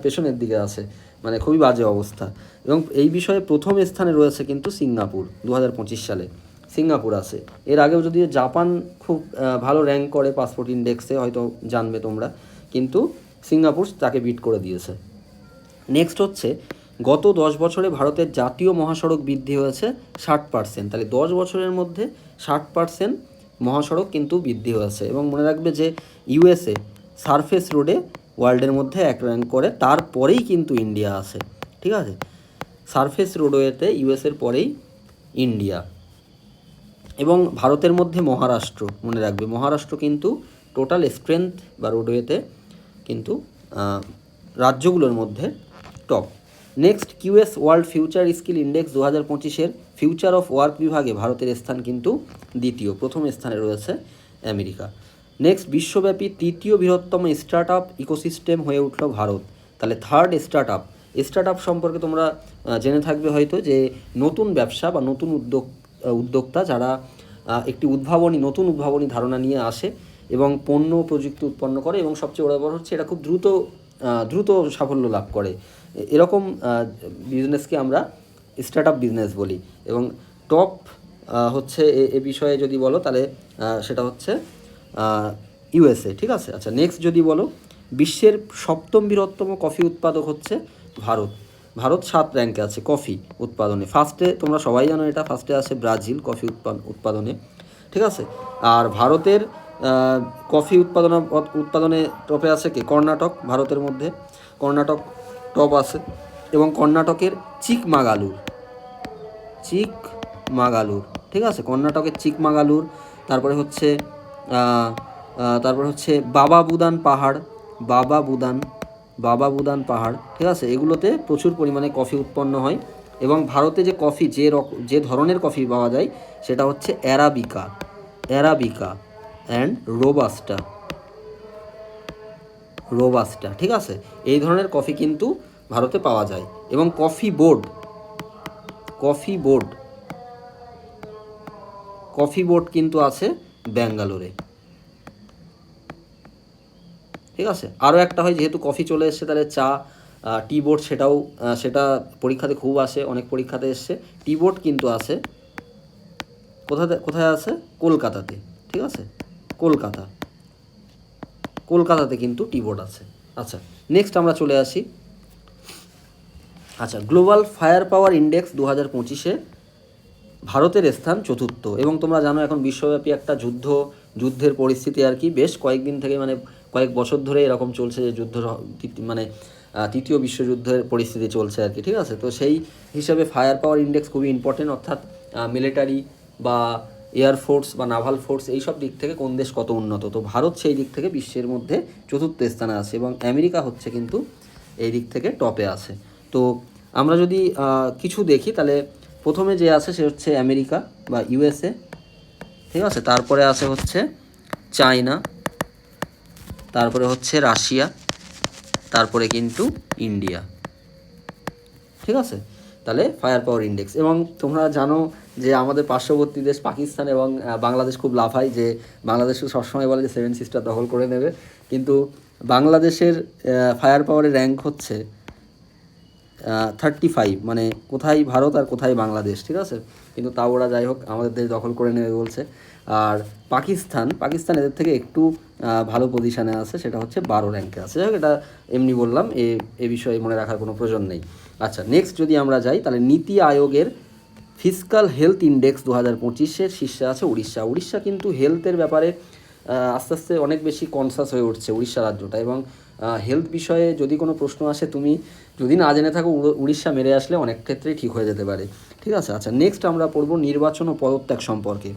পেছনের দিকে আছে, মানে খুবই বাজে অবস্থা। এবং এই বিষয়ে প্রথম স্থানে রয়েছে কিন্তু সিঙ্গাপুর। 2025 সালে সিঙ্গাপুর আছে। এর আগেও যদিও জাপান খুব ভালো র্যাঙ্ক করে পাসপোর্ট ইন্ডেক্সে, হয়তো জানবে তোমরা, কিন্তু সিঙ্গাপুর তাকে বিট করে দিয়েছে। নেক্সট হচ্ছে গত 10 বছরে ভারতের জাতীয় মহাসড়ক বৃদ্ধি হয়েছে 60%। তাহলে 10 বছরের মধ্যে 60% মহাসড়ক কিন্তু বৃদ্ধি হয়েছে। এবং মনে রাখবে যে ইউএসএ সারফেস রোডে ওয়ার্ল্ডের মধ্যে 1 র্যাঙ্ক করে, তারপরেই কিন্তু ইন্ডিয়া আছে, ঠিক আছে। সারফেস রোডওয়েতে ইউএসএর পরেই ইন্ডিয়া। এবং ভারতের মধ্যে মহারাষ্ট্র, মনে রাখবে মহারাষ্ট্র কিন্তু টোটাল স্ট্রেংথ বা রোডওয়েতে কিন্তু রাজ্যগুলোর মধ্যে top. Next QS World Future Skill Index 2025-এর ফিউচার অফ ওয়ার্ক বিভাগে ভারতের স্থান কিন্তু দ্বিতীয়, প্রথম স্থানে রয়েছে আমেরিকা। নেক্সট বিশ্বব্যাপী তৃতীয় বৃহত্তম স্টার্ট আপ ইকোসিস্টেম হয়ে উঠল ভারত। তাহলে থার্ড স্টার্ট আপ সম্পর্কে তোমরা জেনে থাকবে হয়তো, যে নতুন ব্যবসা বা নতুন উদ্যোক্তা যারা একটি নতুন উদ্ভাবনী ধারণা নিয়ে আসে এবং পণ্য প্রযুক্তি উৎপন্ন করে, এবং সবচেয়ে বড় ব্যাপার হচ্ছে এটা খুব দ্রুত সাফল্য লাভ করে। এরকম বিজনেসকে আমরা স্টার্ট আপ বিজনেস বলি। এবং টপ হচ্ছে এ বিষয়ে যদি বলো তাহলে সেটা হচ্ছে ইউএসএ, ঠিক আছে। আচ্ছা, নেক্সট যদি বলো বিশ্বের 7ম বৃহত্তম কফি উৎপাদক হচ্ছে ভারত 7 র্যাঙ্কে আছে কফি উৎপাদনে। ফার্স্টে তোমরা সবাই জানো এটা, ফার্স্টে আছে ব্রাজিল কফি উৎপাদনে, ঠিক আছে। আর ভারতের কফি উৎপাদনে টপে আছে কে? কর্ণাটক। ভারতের মধ্যে কর্ণাটক টপ আছে। এবং কর্ণাটকের চিকমাগালুর, ঠিক আছে, কর্ণাটকের চিকমাগালুর। তারপরে হচ্ছে বাবা বুদান পাহাড়, ঠিক আছে। এগুলোতে প্রচুর পরিমাণে কফি উৎপন্ন হয়। এবং ভারতে যে কফি, যে ধরনের কফি পাওয়া যায় সেটা হচ্ছে অ্যারাবিকা অ্যান্ড রোবাস্টা, ঠিক আছে। এই ধরনের কফি কিন্তু ভারতে পাওয়া যায়। এবং কফি বোর্ড কিন্তু আছে ব্যাঙ্গালোরে, ঠিক আছে। আরও একটা হয়, যেহেতু কফি চলে এসছে তাহলে চা, টি বোর্ড, সেটা পরীক্ষাতে খুব আসে, অনেক পরীক্ষাতে এসছে। টি বোর্ড কিন্তু আসে কোথায় আছে? কলকাতাতে, ঠিক আছে, কলকাতাতে কিন্তু টি বোর্ড আছে। আচ্ছা, নেক্সট আমরা চলে আসি। আচ্ছা, গ্লোবাল ফায়ার পাওয়ার ইন্ডেক্স 2025-এ ভারতের স্থান 4র্থ। এবং তোমরা জানো এখন বিশ্বব্যাপী একটা যুদ্ধের পরিস্থিতি আর কি, বেশ কয়েকদিন থেকে, মানে কয়েক বছর ধরে এরকম চলছে যে মানে তৃতীয় বিশ্বযুদ্ধের পরিস্থিতি চলছে আর কি, ঠিক আছে। তো সেই হিসাবে ফায়ার পাওয়ার ইন্ডেক্স খুবই ইম্পর্টেন্ট, অর্থাৎ মিলিটারি বা এয়ারফোর্স বা নাভাল ফোর্স এইসব দিক থেকে কোন দেশ কত উন্নত। তো ভারত সেই দিক থেকে বিশ্বের মধ্যে 4র্থ স্থানে আছে, এবং আমেরিকা হচ্ছে কিন্তু এই দিক থেকে টপে আছে। তো আমরা যদি কিছু দেখি, তাহলে প্রথমে যে আছে সে হচ্ছে আমেরিকা বা ইউএসএ, ঠিক আছে। তারপরে আছে হচ্ছে চায়না, তারপরে হচ্ছে রাশিয়া, তারপরে কিন্তু ইন্ডিয়া, ঠিক আছে। তাহলে ফায়ার পাওয়ার ইন্ডেক্স। এবং তোমরা জানো যে আমাদের পার্শ্ববর্তী দেশ পাকিস্তান এবং বাংলাদেশ খুব লাফায়, যে বাংলাদেশ সবসময় বলে যে 7 সিস্টার দখল করে নেবে, কিন্তু বাংলাদেশের ফায়ার পাওয়ারের র্যাঙ্ক হচ্ছে 35, মানে কোথায় ভারত আর কোথায় বাংলাদেশ, ঠিক আছে। কিন্তু তাও ওরা যাই হোক আমাদের দেশ দখল করে নেবে বলছে। আর পাকিস্তান এদের থেকে একটু ভালো পজিশানে আছে, সেটা হচ্ছে 12 র্যাঙ্কে আছে। যাই হোক, এটা এমনি বললাম, এ বিষয়ে মনে রাখার কোনো প্রয়োজন নেই। আচ্ছা, নেক্সট যদি আমরা যাই, তাহলে নীতি আয়োগের ফিসকাল হেলথ ইন্ডেক্স 2025-এর শীর্ষে আছে উড়িষ্যা কিন্তু হেলথের ব্যাপারে আস্তে আস্তে অনেক বেশি কনসাস হয়ে উঠছে উড়িষ্যা রাজ্যটা। এবং হেলথ বিষয়ে যদি কোনো প্রশ্ন আসে, তুমি যদি না জেনে থাকো, উড়িষ্যা মেরে আসলে অনেক ক্ষেত্রেই ঠিক হয়ে যেতে পারে, ঠিক আছে। আচ্ছা, নেক্সট আমরা পড়ব নির্বাচন ও পদত্যাগ সম্পর্কে।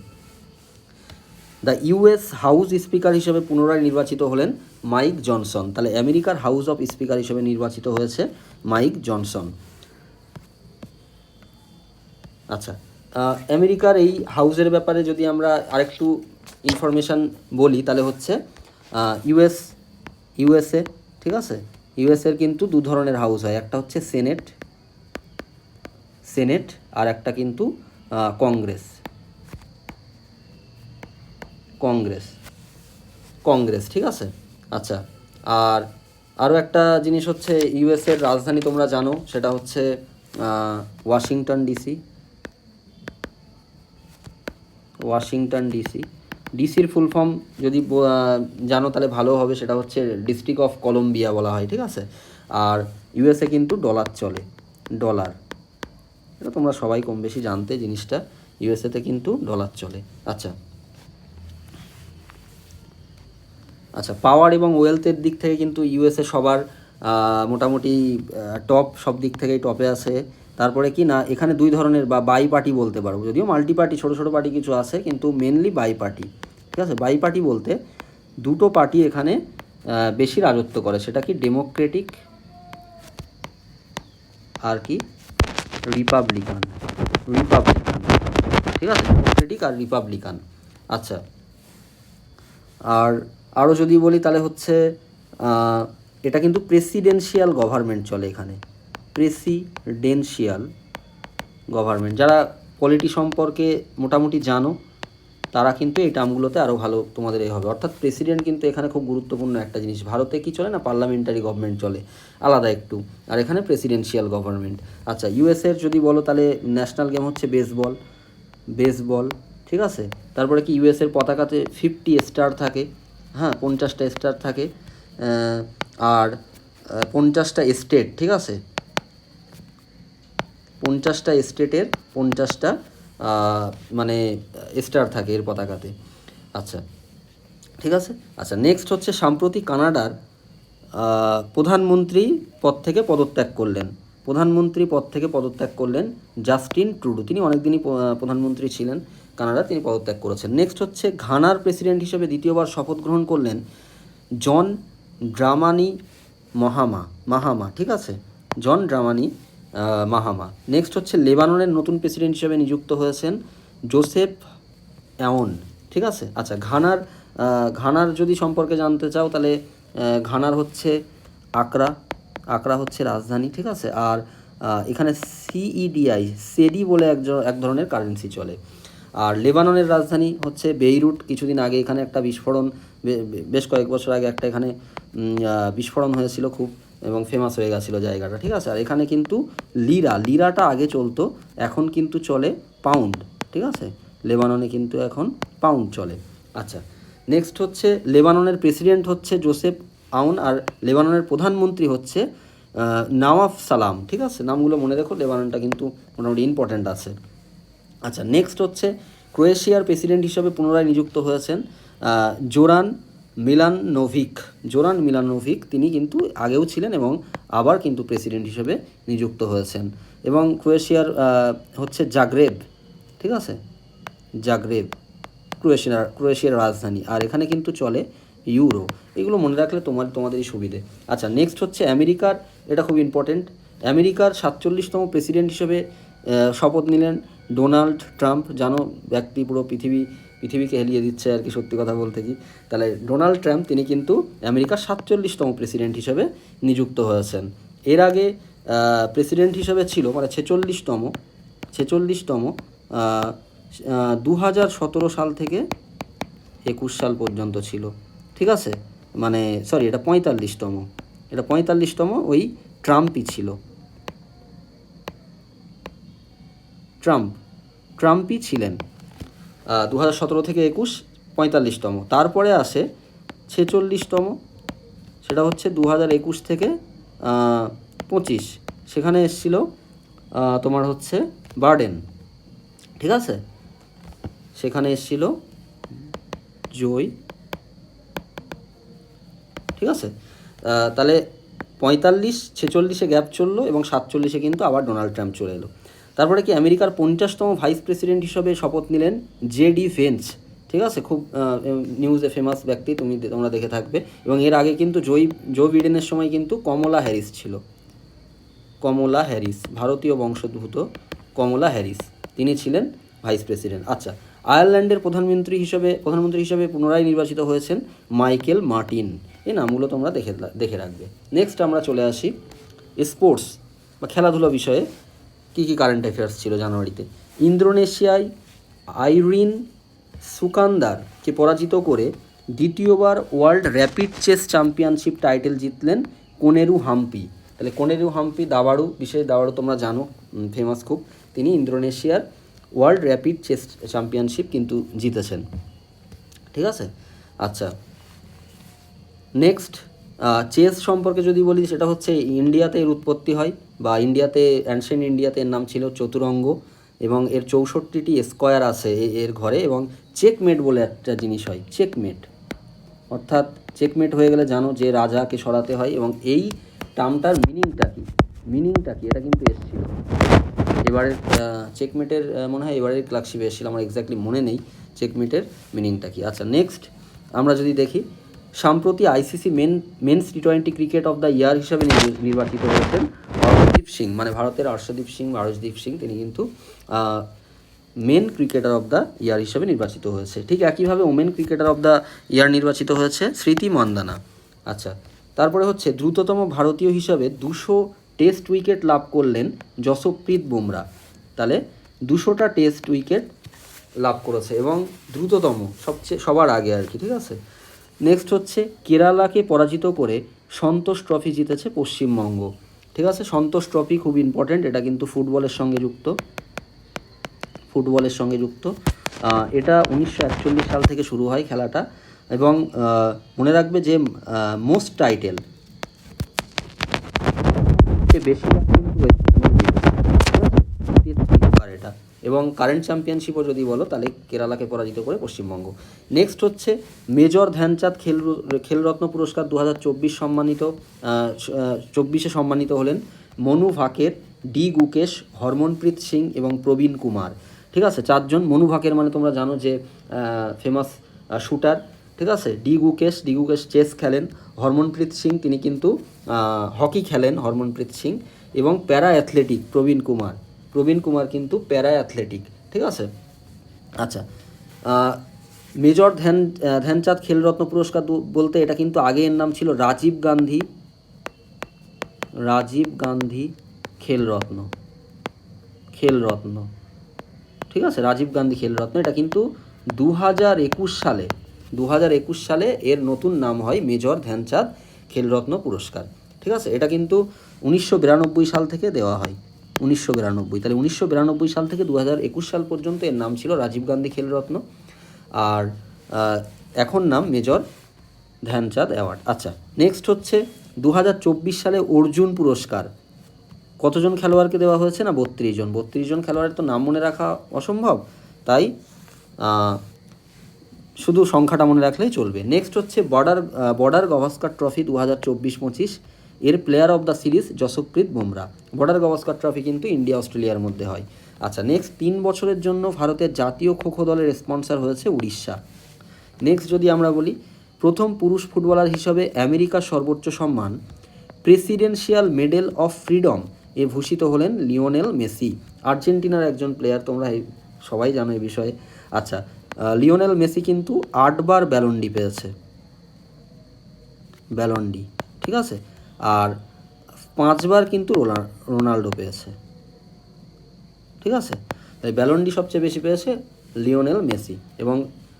দ্য ইউএস হাউস স্পিকার হিসেবে পুনরায় নির্বাচিত হলেন মাইক জনসন। তাহলে আমেরিকার হাউস অফ স্পিকার হিসেবে নির্বাচিত হয়েছে মাইক জনসন। আচ্ছা, আমেরিকার এই হাউসের ব্যাপারে যদি আমরা আরেকটু ইনফরমেশান বলি, তাহলে হচ্ছে ইউএসএ, ঠিক আছে। ইউএসএর কিন্তু 2 ধরনের হাউস হয়, একটা হচ্ছে সেনেট আর একটা কিন্তু কংগ্রেস, ঠিক আছে। আচ্ছা, আর আরও একটা জিনিস হচ্ছে, ইউএসের রাজধানী তোমরা জানো, সেটা হচ্ছে ওয়াশিংটন ডিসি। ডিসির ফুল ফর্ম যদি জানো তাহলে ভালো হবে, সেটা হচ্ছে ডিস্ট্রিক্ট অফ কলম্বিয়া বলা হয়, ঠিক আছে। আর ইউএসএ কিন্তু ডলার চলে, এটা তোমরা সবাই কম বেশি জানতে জিনিসটা, ইউএসএতে কিন্তু ডলার চলে। আচ্ছা, পাওয়ার এবং ওয়েলথের দিক থেকে কিন্তু ইউএসএ সবার মোটামুটি টপ, সব দিক থেকেই টপে আছে। তারপরে কি না, এখানে 2 ধরনের বা বাই পার্টি বলতে পারবো, যদিও মাল্টি পার্টি ছোটো পার্টি কিছু আছে, কিন্তু মেনলি বাই পার্টি, ঠিক আছে। বাই পার্টি বলতে 2টো পার্টি এখানে বেশি রাজত্ব করে, সেটা কি ডেমোক্রেটিক আর কি রিপাবলিকান, ঠিক আছে, ডেমোক্রেটিক আর রিপাবলিকান। আচ্ছা, আর আরও যদি বলি তাহলে হচ্ছে এটা কিন্তু প্রেসিডেন্সিয়াল গভর্নমেন্ট চলে এখানে, প্রেসিডেন্সিয়াল গভর্নমেন্ট। যারা পলিটি সম্পর্কে মোটামুটি জানো তারা কিন্তু এই টার্মগুলোতে আরও ভালো তোমাদের হবে। অর্থাৎ প্রেসিডেন্ট কিন্তু এখানে খুব গুরুত্বপূর্ণ একটা জিনিস। ভারতে কি চলে না, পার্লামেন্টারি গভর্নমেন্ট চলে আলাদা একটু, আর এখানে প্রেসিডেন্সিয়াল গভর্নমেন্ট। আচ্ছা, ইউএসএর যদি বলো তাহলে ন্যাশনাল গেম হচ্ছে বেসবল, ঠিক আছে। তারপরে কি ইউএসএর পতাকাতে 50 স্টার থাকে, হ্যাঁ 50টা স্টার থাকে, আর 50টা স্টেট, ঠিক আছে, 50টা স্টেটের 50টা মানে স্টার থাকে এর পতাকাতে। আচ্ছা, ঠিক আছে। আচ্ছা, নেক্সট হচ্ছে সাম্প্রতি কানাডার প্রধানমন্ত্রী পদ থেকে পদত্যাগ করলেন জাস্টিন ট্রুডো। তিনি অনেকদিনই প্রধানমন্ত্রী ছিলেন কানাডা, তিনি পদত্যাগ করেছেন। নেক্সট হচ্ছে ঘানার প্রেসিডেন্ট হিসেবে দ্বিতীয়বার শপথ গ্রহণ করলেন জন ড্রামানি মাহামা, ঠিক আছে, জন ড্রামানি মাহামা। নেক্সট হচ্ছে লেবাননের নতুন প্রেসিডেন্ট হিসেবে নিযুক্ত হয়েছেন জোসেফ অ্যাওন, ঠিক আছে। আচ্ছা, ঘানার যদি সম্পর্কে জানতে চাও তাহলে ঘানার হচ্ছে আকরা হচ্ছে রাজধানী, ঠিক আছে। আর এখানে সেডি বলে এক ধরনের কারেন্সি চলে। আর লেবাননের রাজধানী হচ্ছে বেইরুট। কিছুদিন আগে এখানে একটা বিস্ফোরণ, বেশ কয়েক বছর আগে একটা এখানে বিস্ফোরণ হয়েছিল খুব, এবং ফেমাস হয়ে গেছিলো জায়গাটা, ঠিক আছে। আর এখানে কিন্তু লিরাটা আগে চলতো, এখন কিন্তু চলে পাউন্ড, ঠিক আছে। লেবাননে কিন্তু এখন পাউন্ড চলে। আচ্ছা, নেক্সট হচ্ছে লেবাননের প্রেসিডেন্ট হচ্ছে জোসেফ আউন, আর লেবাননের প্রধানমন্ত্রী হচ্ছে নওয়াফ সালাম, ঠিক আছে। নামগুলো মনে রেখো, লেবাননটা কিন্তু মোটামুটি ইম্পর্ট্যান্ট আছে। আচ্ছা, নেক্সট হচ্ছে ক্রোয়েশিয়ার প্রেসিডেন্ট হিসেবে পুনরায় নিযুক্ত হয়েছেন জোরান মিলানোভিক। তিনি কিন্তু আগেও ছিলেন এবং আবার কিন্তু প্রেসিডেন্ট হিসেবে নিযুক্ত হয়েছেন। এবং ক্রোয়েশিয়ার হচ্ছে জাগ্রেব, ঠিক আছে, জাগ্রেব ক্রোয়েশিয়ার রাজধানী। আর এখানে কিন্তু চলে ইউরো। এগুলো মনে রাখলে তোমাদেরই সুবিধে। আচ্ছা, নেক্সট হচ্ছে আমেরিকার, এটা খুব ইম্পর্টেন্ট, আমেরিকার 47তম প্রেসিডেন্ট হিসেবে শপথ নিলেন ডোনাল্ড ট্রাম্প। জানো, ব্যক্তি পুরো পৃথিবীকে হেলিয়ে দিচ্ছে আর কি, সত্যি কথা বলতে কি। তাহলে ডোনাল্ড ট্রাম্প তিনি কিন্তু আমেরিকার 47তম প্রেসিডেন্ট হিসেবে নিযুক্ত হয়েছেন। এর আগে প্রেসিডেন্ট হিসেবে ছিল মানে 46তম 2017 সাল থেকে 21 সাল পর্যন্ত ছিল, ঠিক আছে। মানে সরি, এটা 45তম ওই ট্রাম্পই ছিল, ট্রাম্পই ছিলেন 2017 থেকে 21, 45তম। তারপরে আসে 46তম, সেটা হচ্ছে 2021 থেকে 25, সেখানে এসেছিল তোমার হচ্ছে বার্ডেন, ঠিক আছে, সেখানে এসেছিল জয়, ঠিক আছে। তাহলে 45, 46-এ গ্যাপ চললো এবং 47-এ কিন্তু আবার ডোনাল্ড ট্রাম্প চলে এলো। তারপরে কি আমেরিকার 50তম ভাইস প্রেসিডেন্ট হিসেবে শপথ নিলেন জেডি ভেন্স, ঠিক আছে। খুব নিউজে ফেমাস ব্যক্তি, তোমরা দেখে থাকবে। এবং এর আগে কিন্তু জো বিডেনের সময় কিন্তু কমলা হ্যারিস ছিল, ভারতীয় বংশোদ্ভূত কমলা হ্যারিস, তিনি ছিলেন ভাইস প্রেসিডেন্ট। আচ্ছা, আয়ারল্যান্ডের প্রধানমন্ত্রী হিসেবে পুনরায় নির্বাচিত হয়েছেন মাইকেল মার্টিন। এই নামগুলো তোমরা দেখে রাখবে। নেক্সট আমরা চলে আসি স্পোর্টস বা খেলাধুলা বিষয়ে কী কী কারেন্ট অ্যাফেয়ার্স ছিল জানুয়ারিতে। ইন্দোনেশিয়ায় আইরিন সুকান্দারকে পরাজিত করে দ্বিতীয়বার world rapid chess championship title জিতলেন কোনেরু হাম্পি। তাহলে কোনেরু হাম্পি দাবাড়ু তোমরা জানো, ফেমাস খুব। তিনি ইন্দোনেশিয়ার ওয়ার্ল্ড র্যাপিড চেস চ্যাম্পিয়নশিপ কিন্তু জিতেছেন, ঠিক আছে। আচ্ছা, নেক্সট চেস সম্পর্কে যদি বলি, সেটা হচ্ছে ইন্ডিয়াতে এর উৎপত্তি হয়, বা অ্যানশিয়েন্ট ইন্ডিয়াতে এর নাম ছিল চতুরঙ্গ, এবং এর 64টি স্কোয়ার আছে এর ঘরে। এবং চেকমেট বলে একটা জিনিস হয়, অর্থাৎ চেকমেট হয়ে গেলে জানো যে রাজাকে সরাতে হয়। এবং এই টার্মটার মিনিংটা কি এটা কিন্তু এসেছিল এবারের চেকমেটের, মনে হয় এবারের ক্লার্কশিপে এসেছিল, আমার এক্স্যাক্টলি মনে নেই চেকমেটের মিনিংটা কি। আচ্ছা, নেক্সট আমরা যদি দেখি, সম্প্রতি আইসিসি মেন্স টি20 ক্রিকেট অফ দ্য ইয়ার হিসাবে নির্বাচিত হয়েছেন হরষদীপ সিং, মানে ভারতের হরষদীপ সিং, তিনি কিন্তু men cricketer of the year হিসাবে নির্বাচিত হয়েছে। ঠিক একইভাবে women cricketer of the year নির্বাচিত হয়েছে স্মৃতি মান্দানা। আচ্ছা, তারপরে হচ্ছে দ্রুততম ভারতীয় হিসাবে 200 টেস্ট উইকেট লাভ করলেন যশপ্রীত বুমরা। তাহলে 200টা টেস্ট উইকেট লাভ করেছে এবং দ্রুততম, সবার আগে আর কি, ঠিক আছে। নেক্সট হচ্ছে কেরালাকে পরাজিত করে সন্তোষ ট্রফি জিতেছে পশ্চিমবঙ্গ, ঠিক আছে। সন্তোষ ট্রফি খুব ইম্পর্ট্যান্ট, এটা কিন্তু ফুটবলের সঙ্গে যুক্ত। এটা 1941 সাল থেকে শুরু হয় খেলাটা। এবং মনে রাখবে যে মোস্ট টাইটেল বেশি এটা। এবং কারেন্ট চ্যাম্পিয়নশিপও যদি বলো, তাহলে কেরালাকে পরাজিত করে পশ্চিমবঙ্গ। নেক্সট হচ্ছে মেজর ধ্যানচাঁদ খেলরত্ন পুরস্কার 2024 সম্মানিত হলেন মনু ভাকের, ডি গুকেশ, হরমনপ্রীত সিং এবং প্রবীণ কুমার, ঠিক আছে। 4 জন। মনু ভাকের মানে তোমরা জানো যে ফেমাস শুটার, ঠিক আছে। ডি গুকেশ চেস খেলেন। হরমনপ্রীত সিং তিনি কিন্তু হকি খেলেন, হরমনপ্রীত সিং। এবং প্যারা অ্যাথলেটিক প্রবীণ কুমার কিন্তু প্যারা অ্যাথলেটিক, ঠিক আছে। আচ্ছা, মেজর ধ্যানচাঁদ খেলরত্ন পুরস্কার বলতে এটা কিন্তু আগে এর নাম ছিল রাজীব গান্ধী খেলরত্ন, ঠিক আছে। রাজীব গান্ধী খেলরত্ন, এটা কিন্তু 2021 সালে এর নতুন নাম হয় মেজর ধ্যানচাঁদ খেলরত্ন পুরস্কার, ঠিক আছে। এটা কিন্তু 1992 সাল থেকে দেওয়া হয়, 1992। তাহলে 1992 সাল থেকে 2021 সাল পর্যন্ত এর নাম ছিল রাজীব গান্ধী খেলরত্ন, আর এখন নাম মেজর ধ্যানচাঁদ অ্যাওয়ার্ড। আচ্ছা, নেক্সট হচ্ছে 2024 সালে অর্জুন পুরস্কার কতজন খেলোয়াড়কে দেওয়া হয়েছে না 32 জন। 32 জন খেলোয়াড়ের তো নাম মনে রাখা অসম্ভব, তাই শুধু সংখ্যাটা মনে রাখলেই চলবে। নেক্সট হচ্ছে বর্ডার গাভাস্কার ট্রফি 2024-25, এর player of the series Jasprit Bumrah. Border Gavaskar trophy কিন্তু ইন্ডিয়া অস্ট্রেলিয়ার মধ্যে হয়। আচ্ছা, নেক্সট 3 বছরের জন্য ভারতের জাতীয় খোখো দলের স্পন্সর হয়েছে উড়িষ্যা। নেক্সট যদি আমরা বলি, প্রথম পুরুষ ফুটবলার হিসাবে আমেরিকার সর্বোচ্চ সম্মান প্রেসিডেন্সিয়াল মেডেল অফ ফ্রিডম এ ভূষিত হলেন লিওনেল মেসি। আর্জেন্টিনার একজন প্লেয়ার, তোমরা সবাই জানো এই বিষয়ে। আচ্ছা, লিওনেল মেসি কিন্তু 8 বার ব্যালন্ডি পেয়েছে, ব্যালন্ডি, ঠিক আছে। আর 5 বার কিন্তু রোনাল্ডো পেয়েছে, ঠিক আছে। তাই ব্যালন্ডি সবচেয়ে বেশি পেয়েছে লিওনেল মেসি। এবং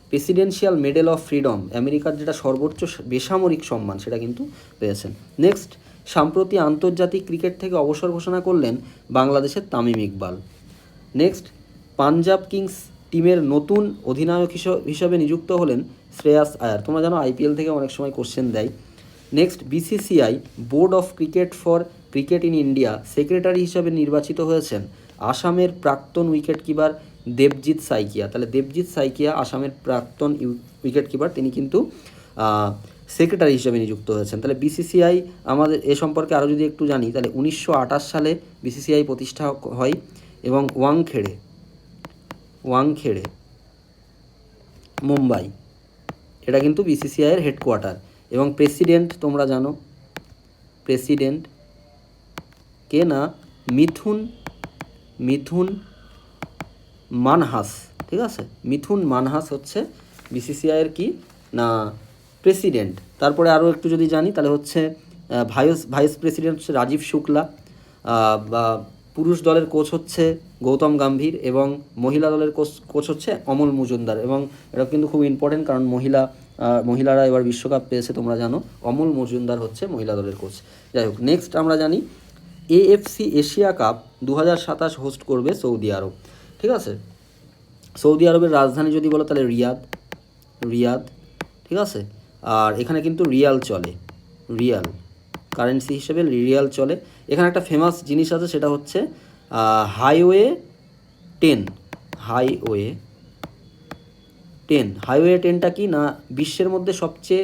প্রেসিডেন্সিয়াল মেডেল অফ ফ্রিডম, আমেরিকার যেটা সর্বোচ্চ বেসামরিক সম্মান, সেটা কিন্তু পেয়েছেন। নেক্সট, সাম্প্রতি আন্তর্জাতিক ক্রিকেট থেকে অবসর ঘোষণা করলেন বাংলাদেশের তামিম ইকবাল। নেক্সট, পাঞ্জাব কিংস টিমের নতুন অধিনায়ক হিসেবে নিযুক্ত হলেন শ্রেয়াস আয়ার। তোমরা জানো আইপিএল থেকে অনেক সময় কোশ্চেন দেয়। Next, BCCI board of cricket for cricket in India secretary হিসেবে নির্বাচিত হয়েছেন আসামের প্রাক্তন উইকেট কিপার দেবজিৎ সাইকিয়া। তাহলে দেবজিৎ সাইকিয়া আসামের প্রাক্তন উইকেট কিপার, তিনি কিন্তু সেক্রেটারি হিসেবে নিযুক্ত হয়েছেন। তাহলে বিসিসিআই আমাদের এ সম্পর্কে আরও যদি একটু জানি, তাহলে 1928 সালে বিসিসিআই প্রতিষ্ঠা হয় এবং ওয়াংখেড়ে মুম্বাই, এটা কিন্তু বিসিসিআইয়ের হেডকোয়ার্টার। এবং প্রেসিডেন্ট তোমরা জানো, প্রেসিডেন্ট কে না, মিথুন মানহাস, ঠিক আছে। মিথুন মানহাস হচ্ছে বিসিসিআইয়ের কি না প্রেসিডেন্ট। তারপরে আরও একটু যদি জানি, তাহলে হচ্ছে ভাইস প্রেসিডেন্ট হচ্ছে রাজীব শুক্লা, বা পুরুষ দলের কোচ হচ্ছে গৌতম গম্ভীর, এবং মহিলা দলের কোচ হচ্ছে অমল মজুমদার। এবং এটা কিন্তু খুব ইম্পর্টেন্ট, কারণ মহিলারা এবার বিশ্বকাপ পেয়েছে, তোমরা জানো। অমল মজুমদার হচ্ছে মহিলা দলের কোচ। যাই হোক, নেক্সট আমরা জানি এএফসি এশিয়া কাপ 2027 হোস্ট করবে সৌদি আরব, ঠিক আছে। সৌদি আরবের রাজধানী যদি বলো, তাহলে রিয়াদ, ঠিক আছে। আর এখানে কিন্তু রিয়াল চলে, রিয়াল কারেন্সি হিসেবে রিয়াল চলে। এখানে একটা ফেমাস জিনিস আছে, সেটা হচ্ছে হাইওয়ে 10টা কি না বিশ্বের মধ্যে সবচেয়ে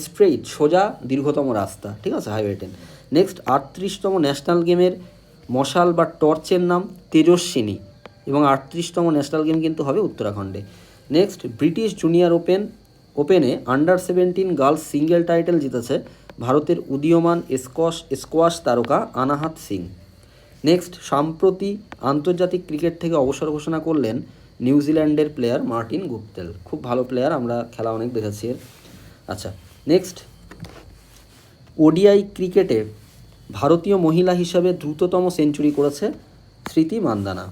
স্ট্রেইট, সোজা, দীর্ঘতম রাস্তা, ঠিক আছে, হাইওয়ে 10। নেক্সট, 38তম ন্যাশনাল গেমের মশাল বা টর্চের নাম তেজস্বিনী, এবং 38তম ন্যাশনাল গেম কিন্তু হবে উত্তরাখণ্ডে। নেক্সট, ব্রিটিশ জুনিয়র ওপেনে আন্ডার-17 গার্লস সিঙ্গেল টাইটেল জিতেছে ভারতের উদীয়মান স্কোয়াশ তারকা আনাহাত সিং। নেক্সট, সম্প্রতি আন্তর্জাতিক ক্রিকেট থেকে অবসর ঘোষণা করলেন নিউজিল্যান্ডের প্লেয়ার মার্টিন গুপ্তেল। খুব ভালো প্লেয়ার, আমরা খেলা অনেক দেখেছি এর। আচ্ছা, নেক্সট, ওডিআই ক্রিকেটে ভারতীয় মহিলা হিসাবে দ্রুততম সেঞ্চুরি করেছে স্মৃতি মান্দানা।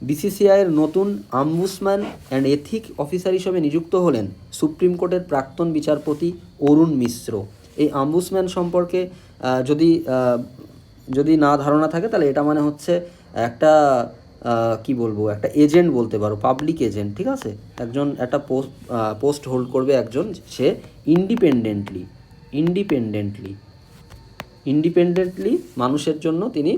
বিসিসিআইয়ের নতুন অম্বুডসম্যান অ্যান্ড এথিক অফিসার হিসেবে নিযুক্ত হলেন সুপ্রিম কোর্টের প্রাক্তন বিচারপতি অরুণ মিশ্র। এই অম্বুডসম্যান সম্পর্কে যদি না ধারণা থাকে, তাহলে এটা মানে হচ্ছে একটা কি বলবো, একটা এজেন্ট বলতে পারো, পাবলিক এজেন্ট, ঠিক আছে। একটা পোস্ট হোল্ড করবে একজন, সে ইন্ডিপেন্ডেন্টলি মানুষের জন্য তিনি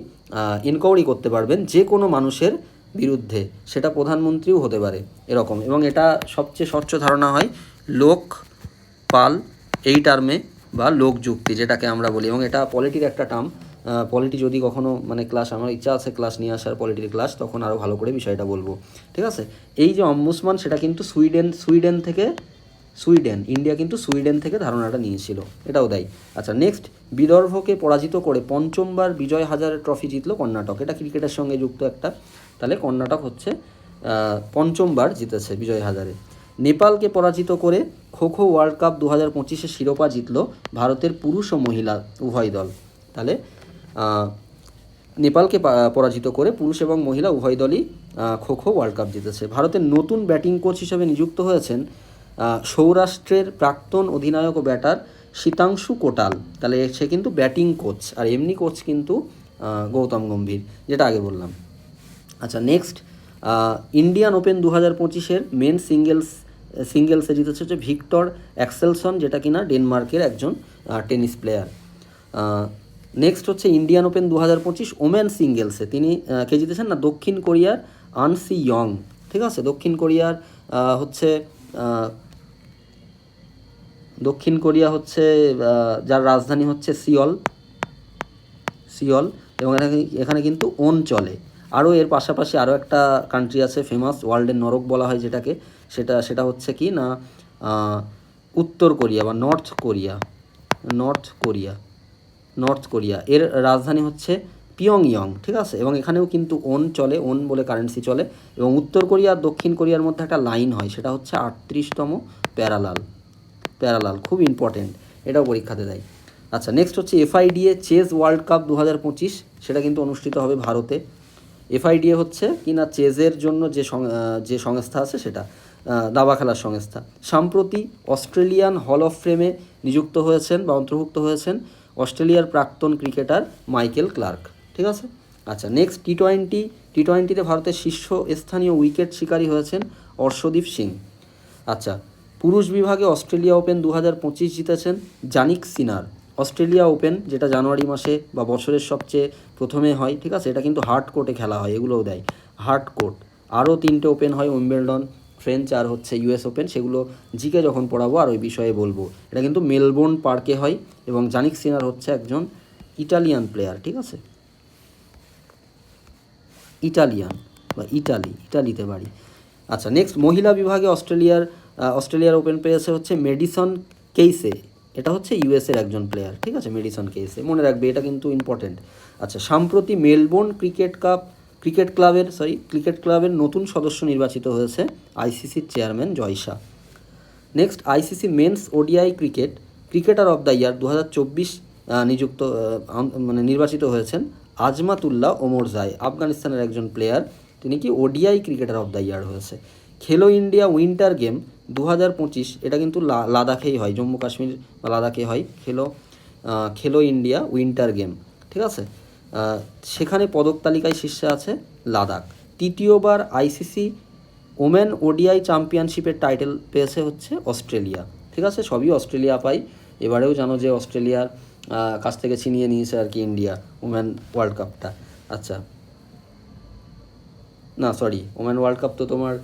ইনকোয়ারি করতে পারবেন যে কোনো মানুষের বিরুদ্ধে, সেটা প্রধানমন্ত্রীও হতে পারে এরকম। এবং এটা সবচেয়ে স্বচ্ছ ধারণা হয় লোকপাল এই টার্মে, বা লোকযুক্তি যেটাকে আমরা বলি। এবং এটা পলিটির একটা টার্ম। পলিটি যদি কখনো মানে ক্লাস, আমার ইচ্ছা আছে ক্লাস নিয়ে আসার, পলিটির ক্লাস, তখন আরও ভালো করে বিষয়টা বলবো, ঠিক আছে। এই যে অম্বুডসম্যান, সেটা কিন্তু ইন্ডিয়া কিন্তু সুইডেন থেকে ধারণাটা নিয়েছিল, এটাও দেয়। আচ্ছা, নেক্সট, বিদর্ভকে পরাজিত করে পঞ্চমবার বিজয় হাজারে ট্রফি জিতল কর্ণাটক। এটা ক্রিকেটের সঙ্গে যুক্ত একটা, তাহলে কর্ণাটক হচ্ছে পঞ্চমবার জিতেছে বিজয় হাজারে। নেপালকে পরাজিত করে খোখো ওয়ার্ল্ড কাপ 2025 শিরোপা জিতল ভারতের পুরুষ ও মহিলা উভয় দল। তাহলে নেপালকে পরাজিত করে পুরুষ এবং মহিলা উভয় দলই খোখো ওয়ার্ল্ড কাপ জিতেছে। ভারতের নতুন ব্যাটিং কোচ হিসেবে নিযুক্ত হয়েছেন সৌরাষ্ট্রের প্রাক্তন অধিনায়ক ও ব্যাটার শীতাংশু কোটাল, তাহলে সে কিন্তু ব্যাটিং কোচ, আর এমনি কোচ কিন্তু গৌতম গম্ভীর, যেটা আগে বললাম। আচ্ছা নেক্সট, ইন্ডিয়ান ওপেন 2025-এর মেন সিঙ্গেলসে জিতেছে হচ্ছে ভিক্টর অ্যাক্সেলসন, যেটা কিনা ডেনমার্কের একজন টেনিস প্লেয়ার। নেক্সট হচ্ছে ইন্ডিয়ান ওপেন 2025 ওমেন সিঙ্গেলসে তিনি কে জিতেছেন না, দক্ষিণ কোরিয়ার আনসি ইয়ং, ঠিক আছে। দক্ষিণ কোরিয়া হচ্ছে যার রাজধানী হচ্ছে সিওল, এবং এখানে কিন্তু ওন চলে। আরও এর পাশাপাশি আরও একটা কান্ট্রি আছে ফেমাস, ওয়ার্ল্ডের নরক বলা হয় যেটাকে, সেটা হচ্ছে কি না উত্তর কোরিয়া বা নর্থ কোরিয়া। এর রাজধানী হচ্ছে পিয়ংইয়ং, ঠিক আছে। এবং এখানেও কিন্তু ওন চলে, ওন বলে কারেন্সি চলে। এবং উত্তর কোরিয়া আর দক্ষিণ কোরিয়ার মধ্যে একটা লাইন হয়, সেটা হচ্ছে 38তম প্যারালাল, খুব ইম্পর্টেন্ট, এটাও পরীক্ষাতে দেয়। আচ্ছা নেক্সট হচ্ছে FIDA চেস ওয়ার্ল্ড কাপ 2025, সেটা কিন্তু অনুষ্ঠিত হবে ভারতে। FIDA হচ্ছে কি না চেজের জন্য যে সংস্থা আছে, সেটা দাবা খেলার সংস্থা। সম্প্রতি অস্ট্রেলিয়ান হল অফ ফেমে নিযুক্ত হয়েছেন বা অন্তর্ভুক্ত হয়েছেন অস্ট্রেলিয়ার প্রাক্তন ক্রিকেটার মাইকেল ক্লার্ক, ঠিক আছে। আচ্ছা নেক্সট টি-20তে ভারতের শীর্ষস্থানীয় উইকেট শিকারী হয়েছেন অর্শদীপ সিং। আচ্ছা পুরুষ বিভাগে অস্ট্রেলিয়া ওপেন 2025 জিতেছেন জানিক সিনার। অস্ট্রেলিয়া ওপেন যেটা জানুয়ারি মাসে বা বছরের সবচেয়ে প্রথমে হয়, ঠিক আছে, এটা কিন্তু হার্ড কোর্টে খেলা হয়, এগুলোও দেয় হার্ড কোর্ট। আরও 3টে ওপেন হয়, উইম্বলডন, ফ্রেঞ্চ আর হচ্ছে US ওপেন, সেগুলো জিকে যখন পড়াবো আর ওই বিষয়ে বলবো। এটা কিন্তু মেলবোর্ন পার্কে হয়, এবং জানিক সিনার হচ্ছে একজন ইটালিয়ান প্লেয়ার, ঠিক আছে, ইটালিতে বাড়ি। আচ্ছা নেক্সট মহিলা বিভাগে অস্ট্রেলিয়ার ওপেন পেয়েছে হচ্ছে মেডিসন কেইসে, এটা হচ্ছে US এর একজন প্লেয়ার, ঠিক আছে, মেডিসন কেইসে, মনে রাখবে, এটা কিন্তু ইম্পর্টেন্ট। আচ্ছা সম্প্রতি মেলবোর্ন ক্রিকেট ক্লাবের নতুন সদস্য নির্বাচিত হয়েছে ICCর chairman Jay Shah. Next ICC men's ODI cricketer of the year 2024 নির্বাচিত হয়েছেন আজমাতুল্লাহ ওমরজাই, আফগানিস্তানের একজন প্লেয়ার, তিনি কি ODI ক্রিকেটার অফ দ্য ইয়ার হয়েছে। খেলো ইন্ডিয়া উইন্টার গেম 2025, এটা কিন্তু লাদাখেই হয়, জম্মু কাশ্মীর বা লাদাখে হয় খেলো ইন্ডিয়া উইন্টার গেম, ঠিক আছে। সেখানে পদক তালিকায় শীর্ষে আছে লাদাখ। তৃতীয়বার ICC ওমেন ODI চ্যাম্পিয়নশিপের টাইটেল পেয়েছে হচ্ছে অস্ট্রেলিয়া, ঠিক আছে, সবই অস্ট্রেলিয়া পাই। এবারেও জানো যে অস্ট্রেলিয়ার কাছ থেকে ছিনিয়ে নিয়েছে আর কি ইন্ডিয়া ওমেন ওয়ার্ল্ড কাপটা। আচ্ছা না সরি, ওমেন ওয়ার্ল্ড কাপ তো তোমার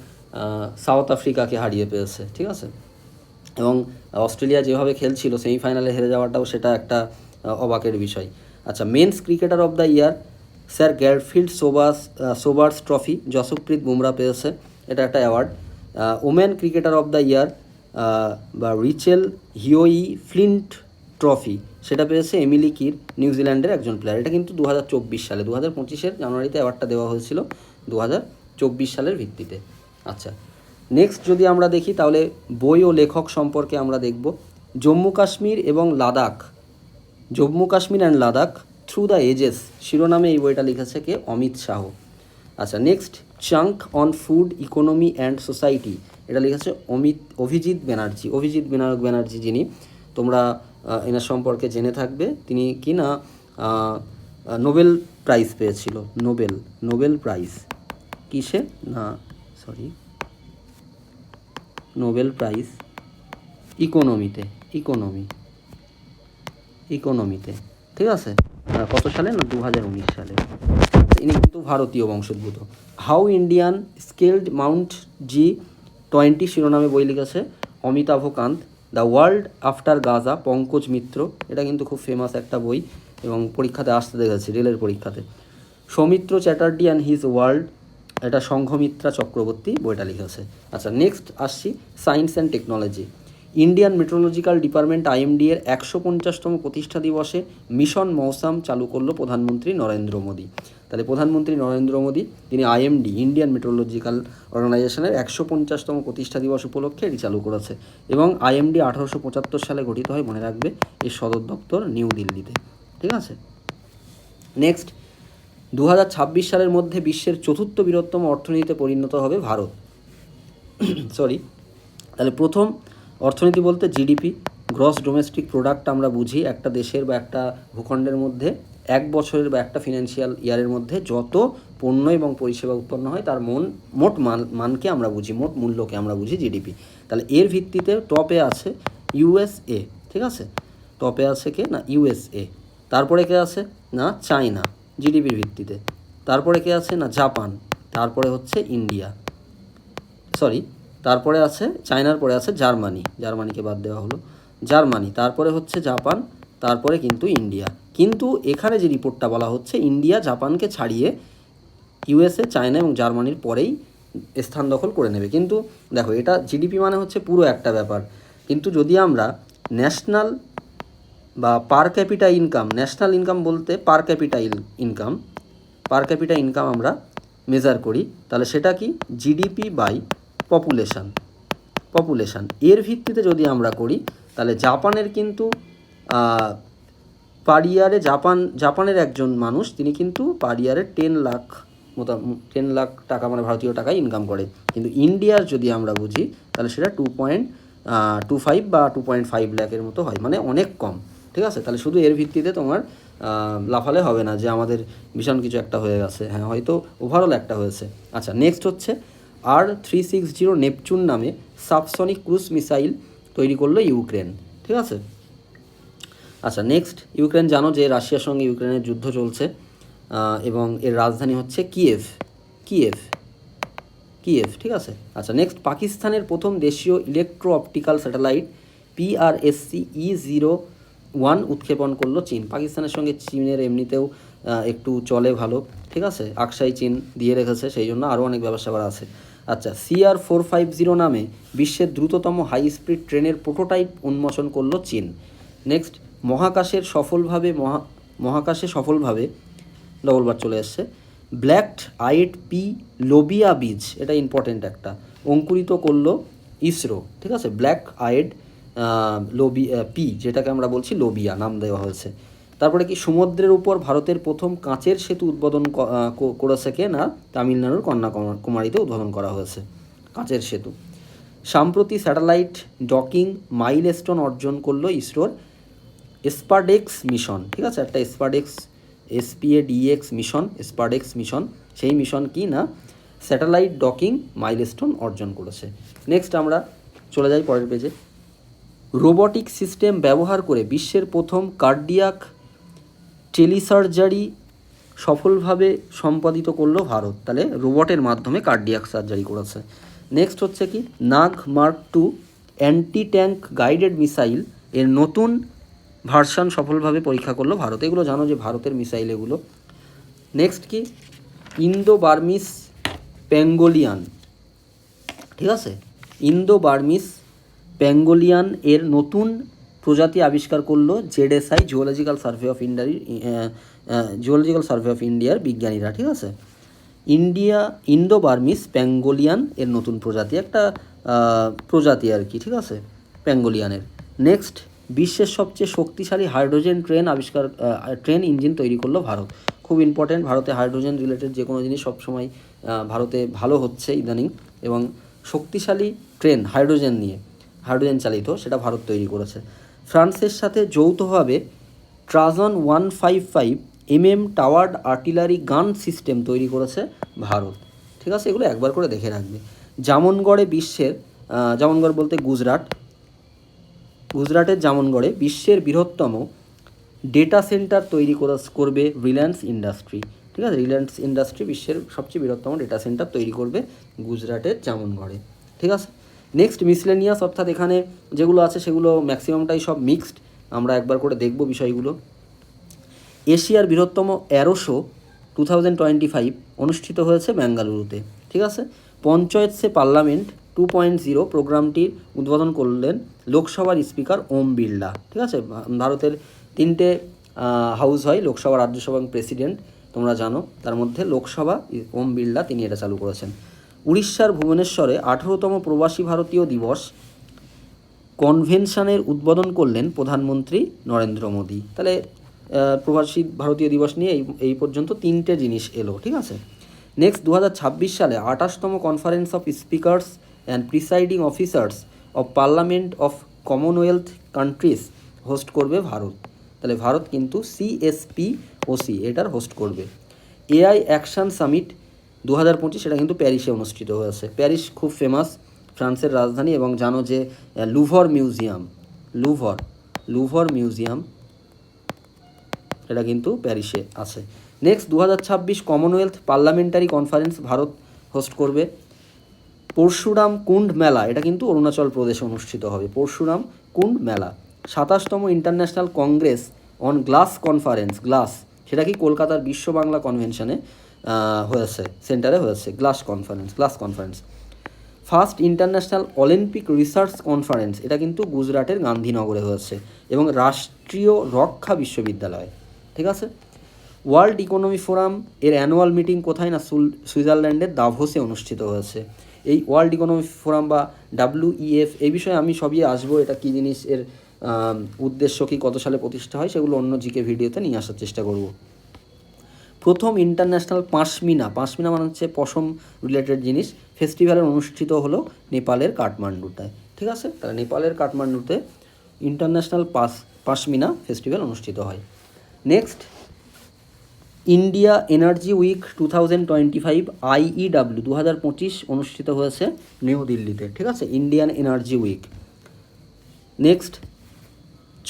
সাউথ আফ্রিকাকে হারিয়ে পেয়েছে, ঠিক আছে। এবং অস্ট্রেলিয়া যেভাবে খেলছিল সেমিফাইনালে হেরে যাওয়াটাও সেটা একটা অবাকের বিষয়। আচ্ছা men's cricketer of the year sir Garfield Sobers trophy Jasprit Bumrah পেয়েছে, এটা একটা award. Women cricketer of the year বা রিচেল হিওই ফ্লিন্ট ট্রফি, সেটা পেয়েছে এমিলি কির, নিউজিল্যান্ডের একজন প্লেয়ার। এটা কিন্তু 2024 সালে, 2025-এর জানুয়ারিতে অ্যাওয়ার্ডটা দেওয়া হয়েছিল 2024 সালের ভিত্তিতে। আচ্ছা নেক্সট যদি আমরা দেখি তাহলে বই ও লেখক সম্পর্কে আমরা দেখব। Jammu Kashmir and Ladakh through the ages শিরোনামে এই বইটা লিখেছে কে, অমিত শাহ। আচ্ছা next chunk on food economy and society, এটা লিখেছে অভিজিৎ বিনায়ক ব্যানার্জি, যিনি তোমরা এনার সম্পর্কে জেনে থাকবে, তিনি কি না নোবেল প্রাইজ পেয়েছিল, নোবেল প্রাইজ কিসে না সরি নোবেল প্রাইজ ইকোনমিতে, ঠিক আছে, কত সালে না 2019 সালে। ইনি কিন্তু ভারতীয় বংশোদ্ভূত। How Indian skilled Mount G20 শিরোনামে বই লিখেছে Amitabh Kant. The world after Gaza Pankaj Mitra, এটা কিন্তু খুব ফেমাস একটা বই এবং পরীক্ষাতে আসতে দেখেছি, রেলের পরীক্ষাতে। Soumitra Chatterjee and his world, এটা সংঘমিত্রা চক্রবর্তী বইটা লিখেছে। আচ্ছা নেক্সট আসছি science and technology. Indian meteorological department IMD এর 150তম প্রতিষ্ঠা দিবসে মিশন মৌসাম চালু করলো প্রধানমন্ত্রী নরেন্দ্র মোদী। তাহলে প্রধানমন্ত্রী নরেন্দ্র মোদী তিনি IMD ইন্ডিয়ান মেট্রোলজিক্যাল অর্গানাইজেশনের 150তম প্রতিষ্ঠা দিবস উপলক্ষে এটি চালু করেছে। এবং IMD 1875 সালে গঠিত হয়, মনে রাখবে, এর সদর দপ্তর নিউ দিল্লিতে, ঠিক আছে। নেক্সট 2026 সালের মধ্যে বিশ্বের 4র্থ বৃহত্তম অর্থনীতিতে পরিণত হবে ভারত। তাহলে প্রথম অর্থনীতি বলতে GDP, গ্রস ডোমেস্টিক প্রোডাক্ট আমরা বুঝি একটা দেশের বা একটা ভূখণ্ডের মধ্যে এক বছরের বা একটা ফিনান্সিয়াল ইয়ারের মধ্যে যত পণ্য এবং পরিষেবা উৎপন্ন হয় তার মোট মানকে আমরা বুঝি, মোট মূল্যকে আমরা বুঝি জিডিপি। তাহলে এর ভিত্তিতে টপে আছে ইউএসএ, ঠিক আছে, টপে আছে কে না ইউএসএ, তারপরে কে আছে না চায়না জিডিপির ভিত্তিতে, তারপরে কে আছে না জাপান, তারপরে হচ্ছে ইন্ডিয়া, তারপরে আছে চায়নার পরে আছে জার্মানিকে বাদ দেওয়া হলো, জার্মানি, তারপরে হচ্ছে জাপান, তারপরে কিন্তু ইন্ডিয়া। কিন্তু এখানে যে রিপোর্টটা বলা হচ্ছে ইন্ডিয়া জাপানকে ছাড়িয়ে ইউএসএ, চায়না এবং জার্মানির পরেই স্থান দখল করে নেবে। কিন্তু দেখো এটা জিডিপি মানে হচ্ছে পুরো একটা ব্যাপার, কিন্তু যদি আমরা ন্যাশনাল বা পার ক্যাপিটা ইনকাম, ন্যাশনাল ইনকাম বলতে পার ক্যাপিটা ইনকাম আমরা মেজার করি, তাহলে সেটা কি জিডিপি বাই পপুলেশান এর ভিত্তিতে যদি আমরা করি তাহলে জাপানের কিন্তু পার ইয়ারে জাপানের একজন মানুষ তিনি কিন্তু পার ইয়ারে 10 লাখ টাকা মানে ভারতীয় টাকায় ইনকাম করে। কিন্তু ইন্ডিয়ার যদি আমরা বুঝি তাহলে সেটা 2.25 বা 2.5 লাখের মতো হয়, মানে অনেক কম, ঠিক আছে। তাহলে শুধু এর ভিত্তিতে তোমার লাফালে হবে না যে আমাদের ভীষণ কিছু একটা হয়ে গেছে, হ্যাঁ হয়তো ওভারঅল একটা হয়েছে। আচ্ছা, নেক্সট হচ্ছে R360 নেপচুন নামে সাবসনিক ক্রুজ মিসাইল তৈরি করলো ইউক্রেন, ঠিক আছে। আচ্ছা, নেক্সট ইউক্রেন জানো যে রাশিয়ার সঙ্গে ইউক্রেনের যুদ্ধ চলছে এবং এর রাজধানী হচ্ছে কিয়েভ, ঠিক আছে। আচ্ছা, নেক্সট পাকিস্তানের প্রথম দেশীয় ইলেকট্রো অপটিক্যাল স্যাটেলাইট PRSC-E01 উৎক্ষেপণ করলো চীন। পাকিস্তানের সঙ্গে চীনের এমনিতেও একটু চলে ভালো, ঠিক আছে, আকসাই চীন দিয়ে রেখেছে, সেই জন্য আরও অনেক ব্যবসা আছে। আচ্ছা, CR450 নামে বিশ্বের দ্রুততম হাই স্পিড ট্রেনের প্রোটোটাইপ উন্মোচন করলো চীন। নেক্সট, মহাকাশে সফলভাবে ডবলবার চলে এসছে ব্ল্যাক আইড পি লোবিয়া বীজ, এটা ইম্পর্টেন্ট একটা, অঙ্কুরিত করলো ইসরো, ঠিক আছে। ব্ল্যাক আইড পি যেটাকে আমরা বলছি লোবিয়া নাম দেওয়া হয়েছে। তারপরে কি সমুদ্রের উপর ভারতের প্রথম কাঁচের সেতু উদ্বোধন করেছে কে না তামিলনাড়ুর কন্যাকুমারীতে উদ্বোধন করা হয়েছে কাঁচের সেতু। সম্প্রতি স্যাটেলাইট ডকিং মাইলস্টোন অর্জন করলো ইসরোর স্পারডেক্স মিশন, ঠিক আছে, একটা SPADX মিশন, সেই মিশন কি না স্যাটেলাইট ডকিং মাইলস্টোন অর্জন করেছে। নেক্সট আমরা চলে যাই পরের পেজে। রোবটিক সিস্টেম ব্যবহার করে বিশ্বের প্রথম কার্ডিয়াক টেলিসার্জারি সফলভাবে সম্পাদিত করলো ভারত, তাহলে রোবটের মাধ্যমে কার্ডিয়াক সার্জারি করেছে। নেক্সট হচ্ছে কি Nag mark 2 anti tank guided missile এর নতুন ভার্সান সফলভাবে পরীক্ষা করলো ভারত। এগুলো জানো যে ভারতের মিসাইল এগুলো। নেক্সট কি ইন্দো বার্মিস প্যাঙ্গোলিয়ান, ঠিক আছে, ইন্দো বার্মিস প্যাঙ্গোলিয়ান এর নতুন প্রজাতি আবিষ্কার করলো ZSI জিওলজিক্যাল সার্ভে অফ ইন্ডিয়ার বিজ্ঞানীরা, ঠিক আছে। ইন্দো বার্মিস প্যাঙ্গোলিয়ান এর নতুন প্রজাতি, একটা প্রজাতি আর কি, ঠিক আছে, প্যাঙ্গোলিয়ানের। নেক্সট বিশ্বের সবচেয়ে শক্তিশালী হাইড্রোজেন ট্রেন ইঞ্জিন তৈরি করলো ভারত। খুব ইম্পর্টেন্ট, ভারতে হাইড্রোজেন রিলেটেড যে কোনো জিনিস সবসময় ভারতে ভালো হচ্ছে ইদানিং, এবং শক্তিশালী ট্রেন হাইড্রোজেন চালিত সেটা ভারত তৈরি করেছে। ফ্রান্সের সাথে যৌথভাবে ট্রাজন 155 mm টাওয়ার্ড আর্টিলারি গান সিস্টেম তৈরি করেছে ভারত, ঠিক আছে। এগুলো একবার করে দেখে রাখবে। জামনগড় বলতে গুজরাটের জামনগড়ে বিশ্বের বৃহত্তম ডেটা সেন্টার তৈরি করবে রিলায়েন্স ইন্ডাস্ট্রি, ঠিক আছে। রিলায়েন্স ইন্ডাস্ট্রি বিশ্বের সবচেয়ে বৃহত্তম ডেটা সেন্টার তৈরি করবে গুজরাটের জামনগড়ে, ঠিক আছে। নেক্সট মিসলেনিয়াস, অর্থাৎ এখানে যেগুলো আছে সেগুলো ম্যাক্সিমামটাই সব মিক্সড, আমরা একবার করে দেখব বিষয়গুলো। এশিয়ার বৃহত্তম অ্যারো শো 2025 অনুষ্ঠিত হয়েছে বেঙ্গালুরুতে, ঠিক আছে। পঞ্চায়েত সে পার্লামেন্ট 2.0 প্রোগ্রামটির উদ্বোধন করলেন লোকসভার স্পিকার ওম বিড়লা, ঠিক আছে। ভারতের 3টে হাউস হয়, লোকসভা, রাজ্যসভা এবং প্রেসিডেন্ট, তোমরা জানো। তার মধ্যে লোকসভা ওম বিড়লা তিনি এটা চালু করেছেন। উড়িষ্যার ভুবনেশ্বরে 18তম প্রবাসী ভারতীয় দিবস কনভেনশনের উদ্বোধন করলেন প্রধানমন্ত্রী নরেন্দ্র মোদী। তাহলে প্রবাসী ভারতীয় দিবস নিয়ে এই পর্যন্ত 3টে জিনিস এলো, ঠিক আছে। নেক্সট 2026 সালে 28তম conference of speakers and presiding officers of parliament of commonwealth countries host করবে ভারত। তাহলে ভারত কিন্তু CSPOC এটার হোস্ট করবে। AI অ্যাকশন সামিট 2025 এটা কিন্তু প্যারিসে অনুষ্ঠিত হয়েছে। প্যারিস খুব ফেমাস, ফ্রান্সের রাজধানী, এবং জানো যে লুভর মিউজিয়াম এটা কিন্তু প্যারিসে আছে। Next 2026 Commonwealth parliamentary conference Bharat host করবে। পরশুরাম কুণ্ড মেলা এটা কিন্তু অরুণাচল প্রদেশে অনুষ্ঠিত হবে। পরশুরাম কুণ্ড মেলা। 27তম international congress on glass conference, glass সেটা কি কলকাতার বিশ্ব বাংলা কনভেনশনে হয়েছে, সেন্টারে হয়েছে glass conference. First international olympic research conference এটা কিন্তু গুজরাটের গান্ধীনগরে হয়েছে এবং রাষ্ট্রীয় রক্ষা বিশ্ববিদ্যালয়, ঠিক আছে। ওয়ার্ল্ড ইকোনমি ফোরাম এর অ্যানুয়াল মিটিং কোথায় না সুইজারল্যান্ডের দাভোসে অনুষ্ঠিত হয়েছে। এই ওয়ার্ল্ড ইকোনমি ফোরাম বা WEF এই বিষয়ে আমি সবই আসবো, এটা কী জিনিস, এর উদ্দেশ্য কী, কত সালে প্রতিষ্ঠা হয়, সেগুলো অন্য জিকে ভিডিওতে নিয়ে আসার চেষ্টা করব। প্রথম ইন্টারন্যাশনাল পাশমিনা মানে হচ্ছে পশম রিলেটেড জিনিস, ফেস্টিভ্যালের অনুষ্ঠিত হলো নেপালের কাঠমান্ডুতে, ঠিক আছে। তাহলে নেপালের কাঠমান্ডুতে ইন্টারন্যাশনাল পাশমিনা ফেস্টিভ্যাল অনুষ্ঠিত হয়। Next India Energy Week 2025 IEW 2025 অনুষ্ঠিত হয়েছে নিউ দিল্লিতে, ঠিক আছে, ইন্ডিয়ান এনার্জি উইক। নেক্সট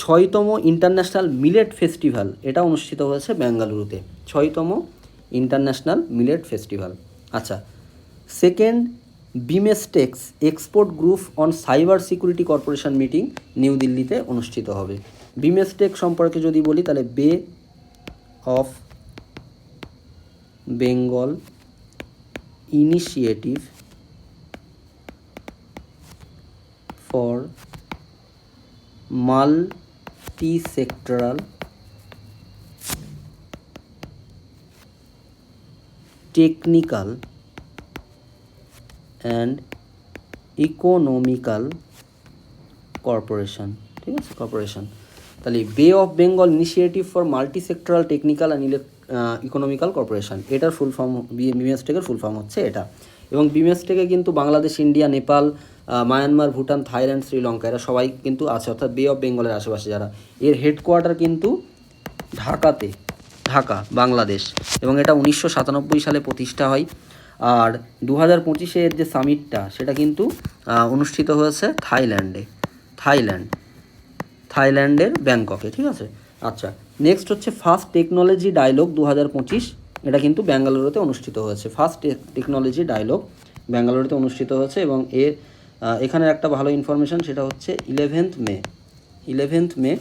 6তম ইন্টারন্যাশনাল মিলেট ফেস্টিভ্যাল এটা অনুষ্ঠিত হয়েছে বেঙ্গালুরুতে, 6তম ইন্টারন্যাশনাল মিলেট ফেস্টিভ্যাল। আচ্ছা, second BIMSTEC's export group on cyber security corporation meeting New দিল্লিতে অনুষ্ঠিত হবে। বিমেস্টেক সম্পর্কে যদি বলি তাহলে Bay of Bengal initiative for multi-sectoral technical and economical corporation, ঠিক আছে, কর্পোরেশন। তাহলে Bay of Bengal initiative for multi-sectoral technical and economical corporation, এটার ফুল ফর্ম, বিমেস্টেকের ফুল ফর্ম হচ্ছে এটা। এবং বিমেস্টেকে কিন্তু Bangladesh, India, Nepal, Myanmar, Bhutan, Thailand, Sri Lanka এরা সবাই কিন্তু আছে, অর্থাৎ বে অফ বেঙ্গলের আশেপাশে যারা। এর হেডকোয়ার্টার কিন্তু ঢাকা, বাংলাদেশ, এবং এটা 1997 সালে প্রতিষ্ঠা হয়। আর 2025 যে সামিটটা সেটা কিন্তু অনুষ্ঠিত হয়েছে থাইল্যান্ডের ব্যাংককে, ঠিক আছে। আচ্ছা, নেক্সট হচ্ছে ফার্স্ট টেকনোলজি ডায়লগ 2025, এটা কিন্তু বেঙ্গালুরুতে অনুষ্ঠিত হয়েছে। ফার্স্ট টেকনোলজি ডায়লগ বেঙ্গালুরুতে অনুষ্ঠিত হয়েছে এবং এখানে একটা ভালো ইনফরমেশন, সেটা হচ্ছে 11th মে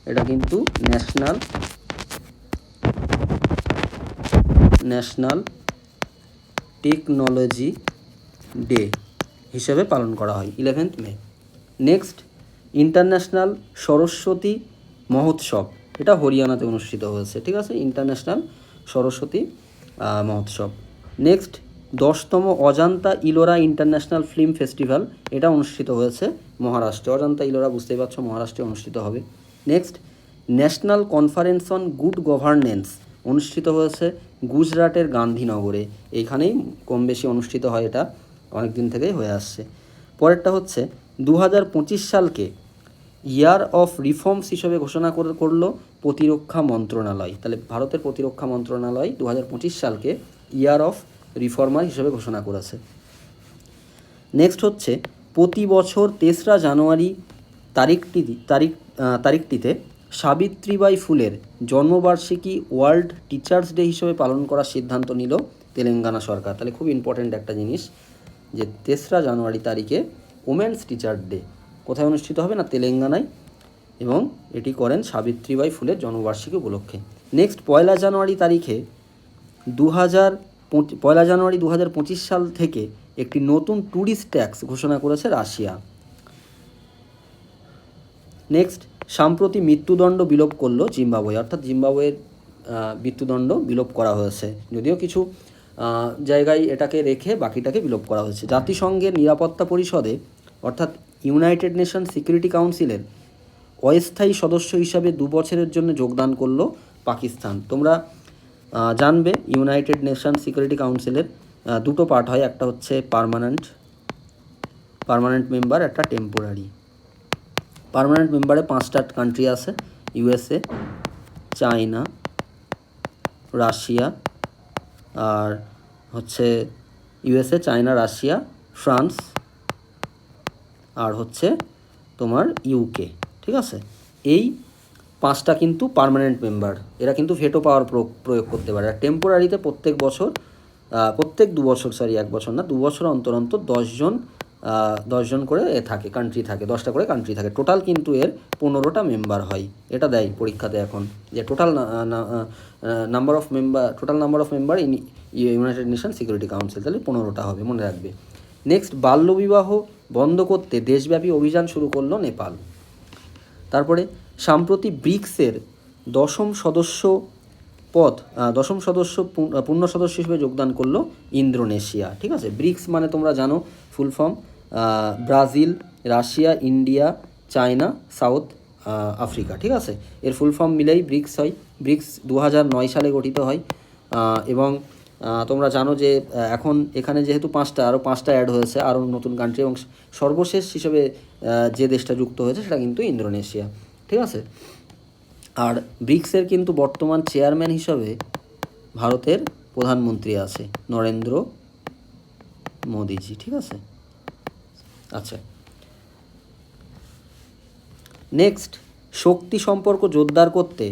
এটা কিন্তু ন্যাশনাল টেকনোলজি ডে হিসেবে পালন করা হয় 11th মে। নেক্সট ইন্টারন্যাশনাল সরস্বতী মহোৎসব এটা হরিয়ানাতে অনুষ্ঠিত হয়েছে, ঠিক আছে, ইন্টারন্যাশনাল সরস্বতী মহোৎসব। নেক্সট 10তম অজান্তা ইলোরা ইন্টারন্যাশনাল ফিল্ম ফেস্টিভ্যাল এটা অনুষ্ঠিত হয়েছে মহারাষ্ট্রে। অজান্তা ইলোরা বুঝতেই পারছো মহারাষ্ট্রে অনুষ্ঠিত হবে। Next national conference on good governance অনুষ্ঠিত হয়েছে গুজরাটের গান্ধীনগরে, এইখানেই কম বেশি অনুষ্ঠিত হয়, এটা অনেক দিন থেকেই হয়ে আসছে। পরেরটা হচ্ছে 2025 সালকে ইয়ার অফ রিফর্মস হিসেবে ঘোষণা করলো প্রতিরক্ষা মন্ত্রণালয়। তাহলে ভারতের প্রতিরক্ষা মন্ত্রণালয় 2025 সালকে ইয়ার অফ রিফর্মার হিসেবে ঘোষণা করেছে। নেক্সট হচ্ছে প্রতি বছর 3রা জানুয়ারি তারিখটিতে সাবিত্রীবাই ফুলের জন্মবার্ষিকী ওয়ার্ল্ড টিচার্স ডে হিসেবে পালন করার সিদ্ধান্ত নিল তেলেঙ্গানা সরকার। তাহলে খুব ইম্পর্ট্যান্ট একটা জিনিস যে 3রা জানুয়ারি তারিখে ওমেন্স টিচার ডে কোথায় অনুষ্ঠিত হবে না তেলেঙ্গানায়, এবং এটি করেন সাবিত্রীবাই ফুলের জন্মবার্ষিকী উপলক্ষে। নেক্সট 1 জানুয়ারি 2025 সাল থেকে একটি নতুন ট্যুরিস্ট ট্যাক্স ঘোষণা করেছে রাশিয়া। নেক্সট সম্প্রতি মৃত্যুদণ্ড বিলোপ করলো জিম্বাবুয়ে, অর্থাৎ জিম্বাবুয়ের মৃত্যুদণ্ড বিলোপ করা হয়েছে, যদিও কিছু জায়গায় এটাকে রেখে বাকিটাকে বিলোপ করা হয়েছে। জাতিসংঘের নিরাপত্তা পরিষদে অর্থাৎ ইউনাইটেড নেশন সিকিউরিটি কাউন্সিলের অস্থায়ী সদস্য হিসাবে 2 বছরের জন্য যোগদান করলো পাকিস্তান। তোমরা জানবে ইউনাইটেড নেশন সিকিউরিটি কাউন্সিলের 2টো পার্ট হয়, একটা হচ্ছে পার্মানেন্ট মেম্বার, একটা টেম্পোরারি। পার্মানেন্ট মেম্বারে 5টা কান্ট্রি আছে, ইউএসএ, চায়না, রাশিয়া, আর হচ্ছে ইউএসএ, চায়না, রাশিয়া, ফ্রান্স, আর হচ্ছে তোমার ইউকে। ঠিক আছে, এই 5টা কিন্তু পার্মানেন্ট মেম্বার, এরা কিন্তু ভেটো পাওয়ার প্রয়োগ করতে পারে। আর টেম্পোরারিতে প্রত্যেক 2 বছর, 1 বছর না, 2 বছর অন্তর অন্তর 10জন করে থাকে, কান্ট্রি থাকে, 10টা করে কান্ট্রি থাকে। টোটাল কিন্তু এর 15টা মেম্বার হয়। এটা দেয় পরীক্ষাতে এখন, যে total number of member in United nation security council, তাহলে 15টা হবে, মনে রাখবে। নেক্সট, বাল্যবিবাহ বন্ধ করতে দেশব্যাপী অভিযান শুরু করলো নেপাল। তারপরে সম্প্রতি ব্রিক্সের 10ম সদস্য পূর্ণ সদস্য হিসেবে যোগদান করলো ইন্দোনেশিয়া। ঠিক আছে, ব্রিক্স মানে তোমরা জানো full form, Brazil, Russia, India, China, south Africa. ঠিক আছে, এর ফুল ফর্ম মিলেই ব্রিক্স হয়। ব্রিক্স 2009 সালে গঠিত হয়, এবং তোমরা জানো যে এখন এখানে যেহেতু 5টা, আরও 5টা অ্যাড হয়েছে, আরও নতুন কান্ট্রি, এবং সর্বশেষ হিসেবে যে দেশটা যুক্ত হয়েছে সেটা কিন্তু ইন্দোনেশিয়া। ঠিক আছে, আর ব্রিক্সের কিন্তু বর্তমান চেয়ারম্যান হিসাবে ভারতের প্রধানমন্ত্রী আছে, নরেন্দ্র মোদিজি। ঠিক আছে, আচ্ছা, নেক্সট, শক্তি সম্পর্ক জোরদার করতে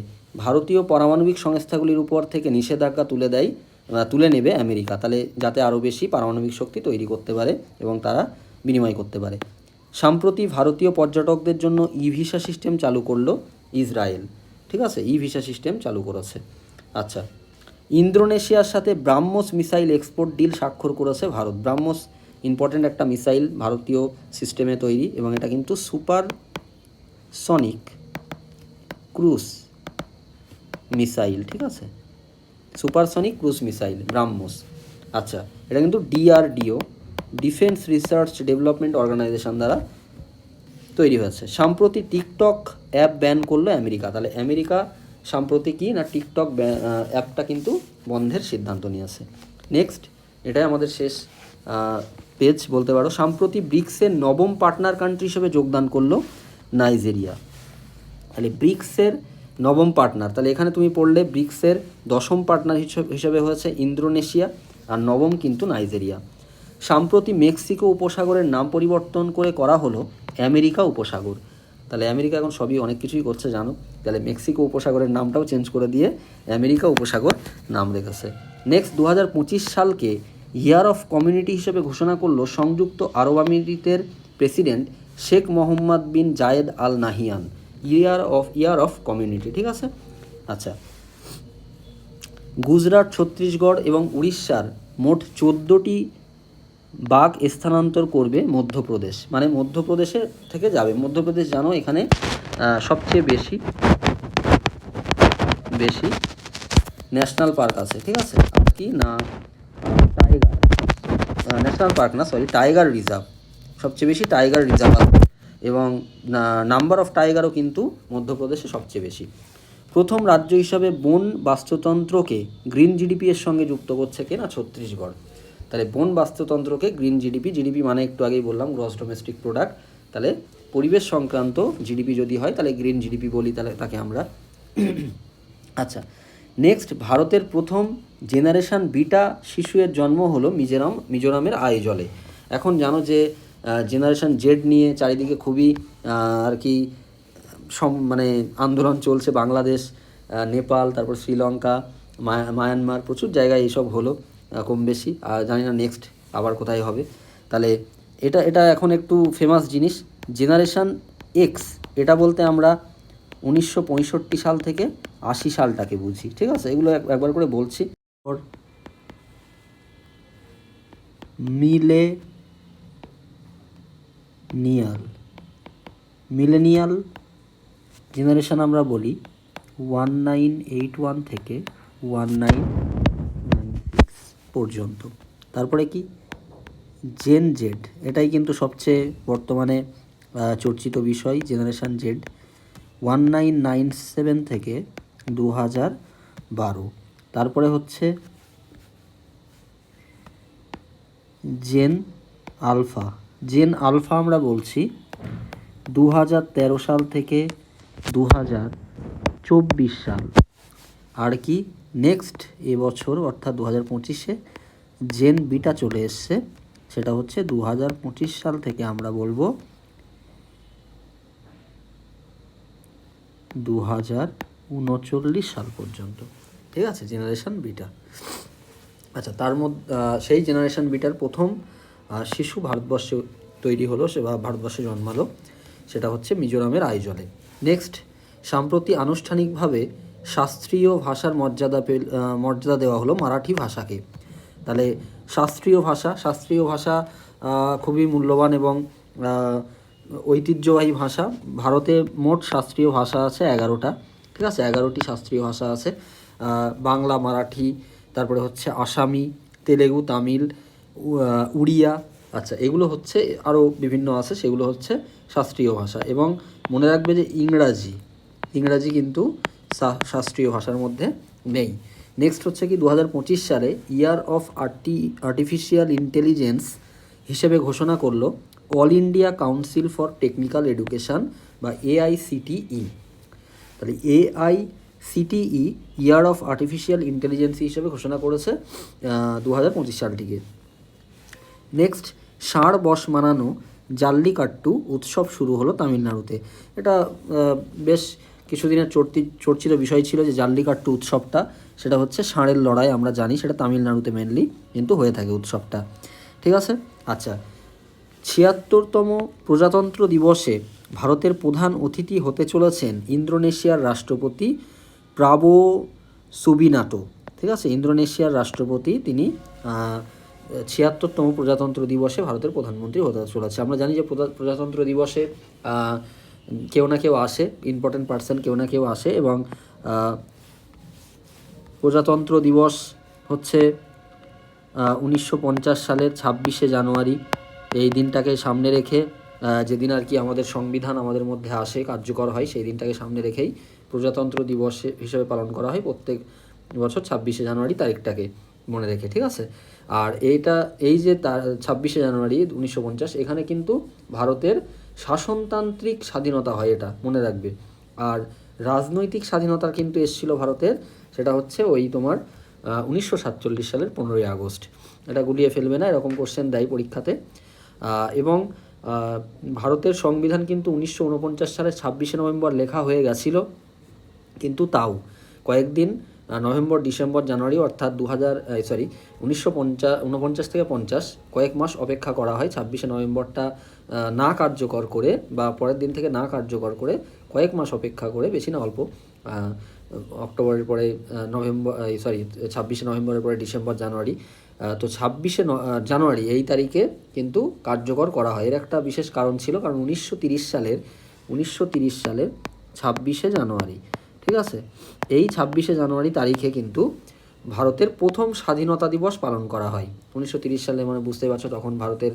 ভারতীয় পারমাণবিক সংস্থাগুলির উপর থেকে নিষেধাজ্ঞা তুলে নেবে আমেরিকা, তাহলে যাতে আরও বেশি পারমাণবিক শক্তি তৈরি করতে পারে এবং তারা বিনিময় করতে পারে। সম্প্রতি ভারতীয় পর্যটকদের জন্য ই ভিসা সিস্টেম চালু করলো ইসরায়েল। ঠিক আছে, ই ভিসা সিস্টেম চালু করেছে। আচ্ছা, ইন্দোনেশিয়ার সাথে ব্রাহ্মস মিসাইল এক্সপোর্ট ডিল স্বাক্ষর করেছে ভারত। ব্রাহ্মস ইম্পর্ট্যান্ট একটা মিসাইল, ভারতীয় সিস্টেমে তৈরি, এবং এটা কিন্তু সুপারসনিক ক্রুজ মিসাইল। ঠিক আছে, সুপারসনিক ক্রুজ মিসাইল ব্রাহ্মস। আচ্ছা, এটা কিন্তু DRDO, defence research development organisation দ্বারা তৈরি হয়েছে। সম্প্রতি টিকটক অ্যাপ ব্যান করলো আমেরিকা, তাহলে আমেরিকা সম্প্রতি কি না টিকটক অ্যাপটা কিন্তু বন্ধের সিদ্ধান্ত নিয়েছে। নেক্সট, এটাই আমাদের শেষ পেজ বলতে পারো। সম্প্রতি ব্রিক্সের 9ম পার্টনার কান্ট্রি হিসেবে যোগদান করলো নাইজেরিয়া। তাহলে ব্রিক্সের 9ম পার্টনার, তাহলে এখানে তুমি পড়লে ব্রিক্সের 10ম পার্টনার হিসেবে হয়েছে ইন্দোনেশিয়া, আর 9ম কিন্তু নাইজেরিয়া। সম্প্রতি মেক্সিকো উপসাগরের নাম পরিবর্তন করা হলো আমেরিকা উপসাগর। তাহলে আমেরিকা এখন সবই অনেক কিছুই করছে জানো, তাহলে মেক্সিকো উপসাগরের নামটাও চেঞ্জ করে দিয়ে আমেরিকা উপসাগর নাম রেখেছে। Next, 2025 Salkia year of community হিসেবে ঘোষণা করলো সংযুক্ত আরব আমিরাতের president Sheikh Mohammed bin Zayed Al Nahyan. Year of community. ঠিক আছে, আচ্ছা, গুজরাট, ছত্তিশগড় এবং উড়িষ্যার মোট 14টি বাঘ স্থানান্তর করবে মধ্যপ্রদেশ, মানে মধ্যপ্রদেশে থেকে যাবে। মধ্যপ্রদেশ জানো এখানে সবচেয়ে বেশি ন্যাশনাল পার্ক আছে। ঠিক আছে, আর কি না টাইগার ন্যাশনাল পার্ক না, সরি, টাইগার রিজার্ভ, সবচেয়ে বেশি টাইগার রিজার্ভ আছে, এবং নাম্বার অফ টাইগারও কিন্তু মধ্যপ্রদেশে সবচেয়ে বেশি। প্রথম রাজ্য হিসাবে বন বাস্তুতন্ত্রকে গ্রিন জিডিপি এর সঙ্গে যুক্ত করছে কি না ছত্তিশগড়। তাহলে বন বাস্তুতন্ত্রকে গ্রিন জিডিপি মানে একটু আগেই বললাম গ্রস ডোমেস্টিক প্রোডাক্ট, তাহলে পরিবেশ সংক্রান্ত জিডিপি যদি হয় তাহলে গ্রিন জিডিপি বলি, তাহলে তাকে আমরা। আচ্ছা, নেক্সট, ভারতের প্রথম জেনারেশন বিটা শিশুর জন্ম হলো মিজোরামের আইজলে। এখন জানো যে জেনারেশন জেড নিয়ে চারিদিকে খুবই আর কি মানে আন্দোলন চলছে, বাংলাদেশ, নেপাল, তারপর শ্রীলঙ্কা, মায়ানমার, প্রচুর জায়গায় এইসব হলো কম বেশি, আর জানি না নেক্সট আবার কোথায় হবে। তাহলে এটা এখন একটু ফেমাস জিনিস, জেনারেশন এক্স, এটা বলতে আমরা 1965 সাল থেকে 80 সালটাকে বুঝি। ঠিক আছে, এগুলো একবার করে বলছি। মিলেনিয়াল জেনারেশন আমরা বলি 1981 থেকে 1996 পর্যন্ত। তারপরে কি জেন জেড, এটাই কিন্তু সবচেয়ে বর্তমানে চর্চিত বিষয়, জেনারেশন জেড 1997 থেকে 2012। তারপরে হচ্ছে জেন আলফা আমরা বলছি 2013 সাল থেকে 2024 সাল, আর কি নেক্সট এবছর অর্থাৎ 2025-এ জেন বিটা চলে এসছে, সেটা হচ্ছে 2025 সাল থেকে আমরা বলবো 2039 সাল পর্যন্ত, ঠিক আছে, জেনারেশন বিটা। আচ্ছা, তার মধ্যে সেই জেনারেশন বিটার প্রথম শিশু ভারতবর্ষে তৈরি হলো, সে বা ভারতবর্ষে জন্মালো, সেটা হচ্ছে মিজোরামের আইজলে। নেক্সট, সাম্প্রতি আনুষ্ঠানিকভাবে শাস্ত্রীয় ভাষার মর্যাদা দেওয়া হলো মারাঠি ভাষাকে। তাহলে শাস্ত্রীয় ভাষা খুবই মূল্যবান এবং ঐতিহ্যবাহী ভাষা। ভারতে মোট শাস্ত্রীয় ভাষা আছে 11টা, ঠিক আছে, 11টি শাস্ত্রীয় ভাষা আছে। বাংলা, মারাঠি, তারপরে হচ্ছে আসামি, তেলেগু, তামিল, উড়িয়া, আচ্ছা, এগুলো হচ্ছে, আরও বিভিন্ন আছে, সেগুলো হচ্ছে শাস্ত্রীয় ভাষা। এবং মনে রাখবে যে ইংরাজি কিন্তু শাস্ত্রীয় ভাষার মধ্যে নেই। নেক্সট হচ্ছে কি 2025 সালে ইয়ার অফ আর্টিফিশিয়াল ইন্টেলিজেন্স হিসেবে ঘোষণা করলো all India council for technical education বা AICTE। তাহলে AICTE year of artificial intelligence হিসেবে ঘোষণা করেছে 2025 সালটিকে। নেক্সট, ষাঁড় বশ মানানো জাল্লিকাট্টু উৎসব শুরু হলো তামিলনাড়ুতে। এটা বেশ কিছুদিনের চর্চিত বিষয় ছিল যে জাল্লিকাট্টু উৎসবটা, সেটা হচ্ছে ষাঁড়ের লড়াই, আমরা জানি সেটা তামিলনাড়ুতে মেনলি কিন্তু হয়ে থাকে উৎসবটা, ঠিক আছে। আচ্ছা, 76তম প্রজাতন্ত্র দিবসে ভারতের প্রধান অতিথি হতে চলেছেন ইন্দোনেশিয়ার রাষ্ট্রপতি প্রাবো সুবিনাটো, ঠিক আছে, ইন্দোনেশিয়ার রাষ্ট্রপতি, তিনি 76তম প্রজাতন্ত্র দিবসে ভারতের প্রধানমন্ত্রী হতে চলেছে। আমরা জানি যে প্রজাতন্ত্র দিবসে কেউ না কেউ আসে, ইম্পর্টেন্ট পার্সন কেউ না কেউ আসে, এবং প্রজাতন্ত্র দিবস হচ্ছে 1950 সালের 26শে জানুয়ারি। এই দিনটাকে সামনে রেখে, যেদিন আর কি আমাদের সংবিধান আমাদের মধ্যে আসে, কার্যকর হয়, সেই দিনটাকে সামনে রেখেই প্রজাতন্ত্র দিবস হিসেবে পালন করা হয় প্রত্যেক বছর 26শে জানুয়ারি তারিখটাকে মনে রেখে, ঠিক আছে। আর এই যে 26শে জানুয়ারি 1950, এখানে কিন্তু ভারতের শাসনতান্ত্রিক স্বাধীনতা হয়, এটা মনে রাখবে। আর রাজনৈতিক স্বাধীনতা কিন্তু এসেছিল ভারতের, সেটা হচ্ছে ওই তোমার 1947 সালের 15ই আগস্ট। এটা গুলিয়ে ফেলবে না, এরকম কোশ্চেন দেয় পরীক্ষাতে। এবং ভারতের সংবিধান কিন্তু 1949 সালের 26শে নভেম্বর লেখা হয়ে গেছিলো, কিন্তু তাও কয়েকদিন নভেম্বর, ডিসেম্বর, জানুয়ারি অর্থাৎ 1949 থেকে 50 কয়েক মাস অপেক্ষা করা হয় 26শে নভেম্বরটা না কার্যকর করে, বা পরের দিন থেকে না কার্যকর করে কয়েক মাস অপেক্ষা করে, বেশি না অল্প, অক্টোবরের পরে 26শে নভেম্বরের পরে ডিসেম্বর, জানুয়ারি, তো 26শে জানুয়ারি এই তারিখে কিন্তু কার্যকর করা হয়। এর একটা বিশেষ কারণ ছিল, কারণ 1930 সালের 26শে জানুয়ারি, ঠিক আছে, এই 26শে জানুয়ারি তারিখে কিন্তু ভারতের প্রথম স্বাধীনতা দিবস পালন করা হয়। 1930 সালে, মানে বুঝতেই পারছো তখন ভারতের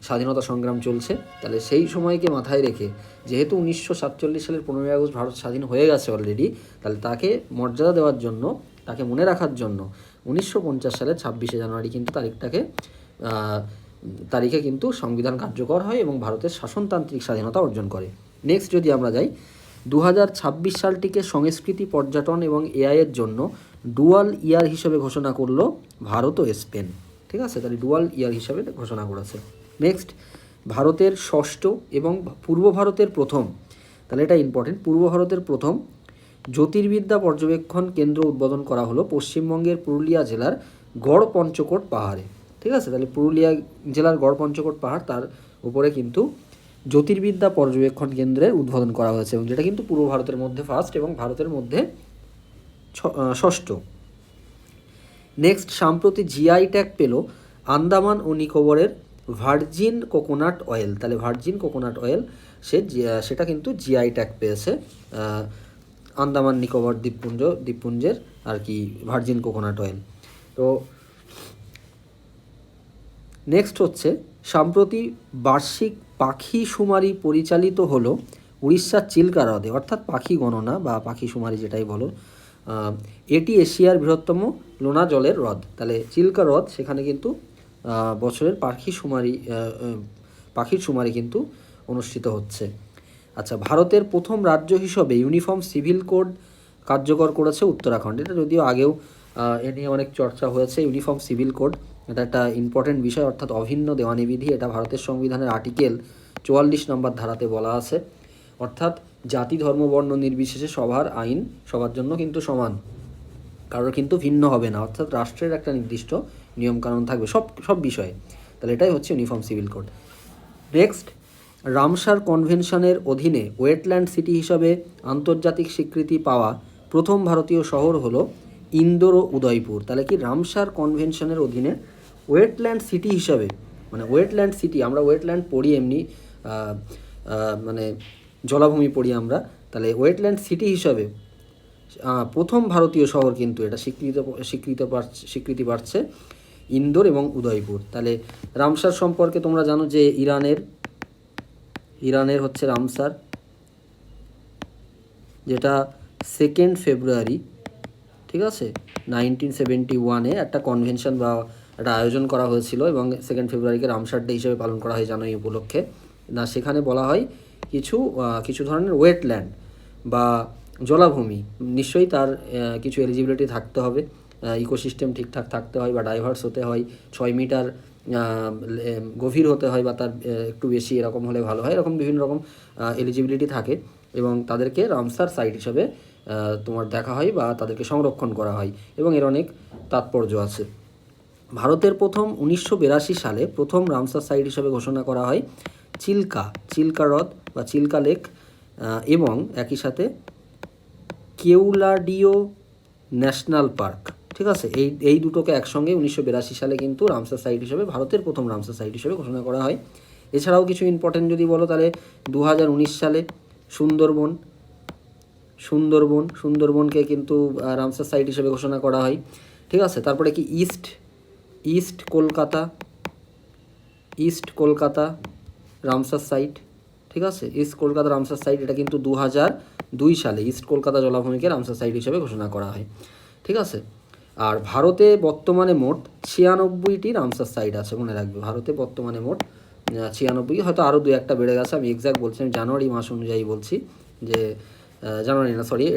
স্বাধীনতা সংগ্রাম চলছে। তাহলে সেই সময়কে মাথায় রেখে, যেহেতু 1947 সালের 15ই আগস্ট ভারত স্বাধীন হয়ে গেছে অলরেডি, তাহলে তাকে মর্যাদা দেওয়ার জন্য, তাকে মনে রাখার জন্য 1950 সালের 26শে জানুয়ারি কিন্তু তারিখে কিন্তু সংবিধান কার্যকর হয় এবং ভারতের শাসনতান্ত্রিক স্বাধীনতা অর্জন করে। নেক্সট যদি আমরা যাই, 2026 সালটিকে সংস্কৃতি, পর্যটন এবং এআইয়ের জন্য ডুয়াল ইয়ার হিসেবে ঘোষণা করলো ভারত ও স্পেন, ঠিক আছে, তাহলে ডুয়াল ইয়ার হিসেবে ঘোষণা করেছে। নেক্সট, ভারতের ষষ্ঠ এবং পূর্ব ভারতের প্রথম, তাহলে এটা ইম্পর্টেন্ট, পূর্ব ভারতের প্রথম জ্যোতির্বিদ্যা পর্যবেক্ষণ কেন্দ্র উদ্বোধন করা হলো পশ্চিমবঙ্গের পুরুলিয়া জেলার গড় পঞ্চকোট পাহাড়ে, ঠিক আছে। তাহলে পুরুলিয়া জেলার গড় পঞ্চকোট পাহাড়, তার উপরে কিন্তু জ্যোতির্বিদ্যা পর্যবেক্ষণ কেন্দ্রের উদ্বোধন করা হয়েছে, এবং যেটা কিন্তু পূর্ব ভারতের মধ্যে ফার্স্ট এবং ভারতের মধ্যে ষষ্ঠ। নেক্সট, সম্প্রতি জিআই ট্যাগ পেল আন্দামান ও নিকোবরের ভার্জিন কোকোনাট অয়েল। তাহলে ভার্জিন কোকোনাট অয়েল সেটা কিন্তু জিআই ট্যাগ পেয়েছে, আন্দামান নিকোবর দ্বীপপুঞ্জের আর কি ভার্জিন কোকোনাট অয়েল। তো নেক্সট হচ্ছে, সম্প্রতি বার্ষিক পাখি শুমারি পরিচালিত হলো উড়িষ্যার চিল্কা হ্রদে, অর্থাৎ পাখি গণনা বা পাখি শুমারি যেটাই বলো। এটি এশিয়ার বৃহত্তম লোনা জলের হ্রদ। তাহলে চিল্কা হ্রদ, সেখানে কিন্তু বছরের পাখির শুমারি কিন্তু অনুষ্ঠিত হচ্ছে। আচ্ছা, ভারতের প্রথম রাজ্য হিসেবে ইউনিফর্ম সিভিল কোড কার্যকর করেছে উত্তরাখণ্ড। এটা যদিও আগেও এ নিয়ে অনেক চর্চা হয়েছে। ইউনিফর্ম সিভিল কোড এটা একটা ইম্পর্টেন্ট বিষয়, অর্থাৎ অভিন্ন দেওয়ানি বিধি। এটা ভারতের সংবিধানের আর্টিকেল 44 নম্বর ধারাতে বলা আছে, অর্থাৎ জাতি ধর্ম বর্ণ নির্বিশেষে সবার আইন সবার জন্য কিন্তু সমান, কারোর কিন্তু ভিন্ন হবে না, অর্থাৎ রাষ্ট্রের একটা নির্দিষ্ট নিয়মকানুন থাকবে সব বিষয়ে। তাহলে এটাই হচ্ছে uniform civil code. Next, Ramsar কনভেনশনের অধীনে ওয়েটল্যান্ড সিটি হিসাবে আন্তর্জাতিক স্বীকৃতি পাওয়া প্রথম ভারতীয় শহর হলো ইন্দোর ও উদয়পুর। তাহলে কি রামসার কনভেনশনের অধীনে ওয়েটল্যান্ড সিটি হিসাবে, মানে ওয়েটল্যান্ড সিটি, আমরা ওয়েটল্যান্ড পড়ি এমনি মানে জলাভূমি পড়ি আমরা, তাহলে ওয়েটল্যান্ড সিটি হিসাবে প্রথম ভারতীয় শহর কিন্তু এটা স্বীকৃতি পাচ্ছে ইন্দোর এবং উদয়পুর। তাহলে রামসার সম্পর্কে তোমরা জানো যে ইরানের হচ্ছে রামসার, যেটা 2 ফেব্রুয়ারি, ঠিক আছে, 1971-এ একটা কনভেনশন বা একটা আয়োজন করা হয়েছিল, এবং 2 ফেব্রুয়ারিকে রামসার ডে হিসেবে পালন করা হয় জানো এই উপলক্ষে। না, সেখানে বলা হয় কিছু ধরনের ওয়েটল্যান্ড বা জলাভূমি, নিশ্চয়ই তার কিছু এলিজিবিলিটি থাকতে হবে, ইকোসিস্টেম ঠিকঠাক থাকতে হয় বা ডাইভার্স হতে হয়, 6 মিটার গভীর হতে হয় বা তার একটু বেশি, এরকম হলে ভালো হয়। এরকম বিভিন্ন রকম এলিজিবিলিটি থাকে, এবং তাদেরকে রামসার সাইট হিসাবে তোমার দেখা হয় বা তাদেরকে সংরক্ষণ করা হয়, এবং এর অনেক তাৎপর্য আছে। ভারতের প্রথম 1982 সালে প্রথম রামসার সাইট হিসাবে ঘোষণা করা হয় চিল্কা হ্রদ বা চিল্কা লেক, এবং একই সাথে কেওলাডিও ন্যাশনাল পার্ক, ঠিক আছে। এই দুটোকে একসঙ্গে 1982 সালে কিন্তু রামসার সাইট হিসেবে, ভারতের প্রথম রামসার সাইট হিসেবে ঘোষণা করা হয়। এছাড়াও কিছু ইম্পর্টেন্ট যদি বলো, তাহলে 2019 সালে সুন্দরবনকে কিন্তু রামসার সাইট হিসেবে ঘোষণা করা হয়, ঠিক আছে। তারপরে কি ইস্ট কলকাতা রামসার সাইট, ঠিক আছে, ইস্ট কলকাতা রামসার সাইট, এটা কিন্তু 2002 সালে ইস্ট কলকাতা জলাভূমিকে রামসার সাইট হিসেবে ঘোষণা করা হয়, ঠিক আছে। আর ভারতে বর্তমানে মোট 96টি রামসার সাইট আছে, মনে রাখবে। ভারতে বর্তমানে মোট 96, হয়তো আরও 2-1টা বেড়ে গেছে, আমি এক্স্যাক্ট বলছি, আমি জানুয়ারি মাস অনুযায়ী বলছি, যে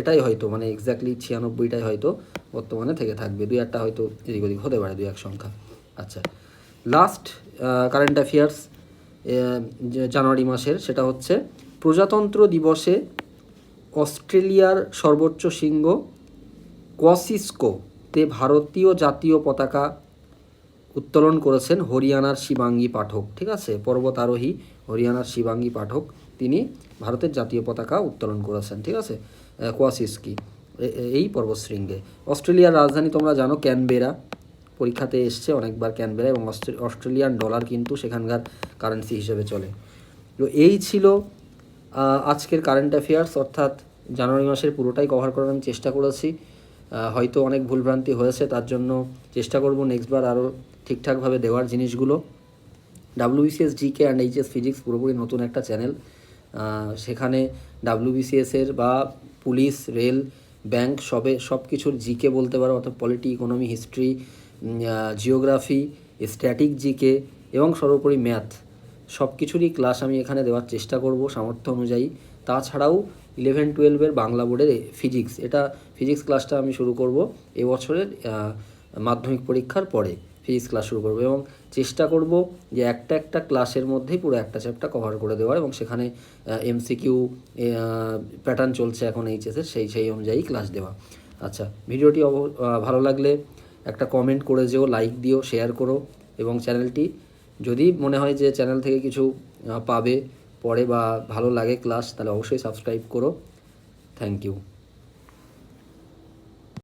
এটাই হয়তো, মানে এক্স্যাক্টলি 96টাই হয়তো বর্তমানে থেকে থাকবে, 2-1টা হয়তো এদিক ওদিক হতে পারে, 2-1 সংখ্যা। আচ্ছা, লাস্ট কারেন্ট অ্যাফেয়ার্স জানুয়ারি মাসের, সেটা হচ্ছে প্রজাতন্ত্র দিবসে অস্ট্রেলিয়ার সর্বোচ্চ শৃঙ্গ কোসিস্কোতে ভারতীয় জাতীয় পতাকা উত্তোলন করেছেন হরিয়ানার শিবাঙ্গী পাঠক, ঠিক আছে, পর্বত আরোহী হরিয়ানার শিবাঙ্গী পাঠক, তিনি ভারতের জাতীয় পতাকা উত্তোলন করেছেন, ঠিক আছে, কোসিস্কি এই পর্বতশৃঙ্গে। অস্ট্রেলিয়ার রাজধানী তোমরা জানো ক্যানবেরা, পরীক্ষাতে এসছে অনেকবার ক্যানবেরা, এবং অস্ট্রেলিয়ান ডলার কিন্তু সেখানকার কারেন্সি হিসেবে চলে। তো এই ছিল আজকের কারেন্ট অ্যাফেয়ার্স, অর্থাৎ জানুয়ারি মাসের পুরোটাই কভার করার আমি চেষ্টা করেছি। হয়তো অনেক ভুলভ্রান্তি হয়েছে, তার জন্য চেষ্টা করব নেক্সটবার আরও ঠিকঠাকভাবে দেওয়ার জিনিসগুলো। WBCS GK and HS physics পুরোপুরি নতুন একটা চ্যানেল, সেখানে WBCS-এর বা পুলিশ, রেল, ব্যাংক সব কিছুর জিকে বলতে পারো, অর্থাৎ polity, economy, history, geography, static GK এবং সর্বোপরি ম্যাথ, সব কিছুরই ক্লাস আমি এখানে দেওয়ার চেষ্টা করব সামর্থ্য অনুযায়ী। তাছাড়াও 11-12 বাংলা বোর্ডের ফিজিক্স ক্লাসটা আমি শুরু করব এবছরের মাধ্যমিক পরীক্ষার পরে, ফিজিক্স ক্লাস শুরু করব, এবং চেষ্টা করব যে একটা ক্লাসের মধ্যেই পুরো একটা চ্যাপ্টার কভার করে দেওয়ার, এবং সেখানে MCQ প্যাটার্ন চলছে এখন এইচএসের, সেই অনুযায়ী ক্লাস দেওয়া। আচ্ছা, ভিডিওটি ভালো লাগলে একটা কমেন্ট করে যেও, লাইক দিও, শেয়ার করো, এবং চ্যানেলটি যদি মনে হয় যে চ্যানেল থেকে কিছু পাবে পরে বা ভালো লাগে ক্লাস, তাহলে অবশ্যই সাবস্ক্রাইব করো। Thank you.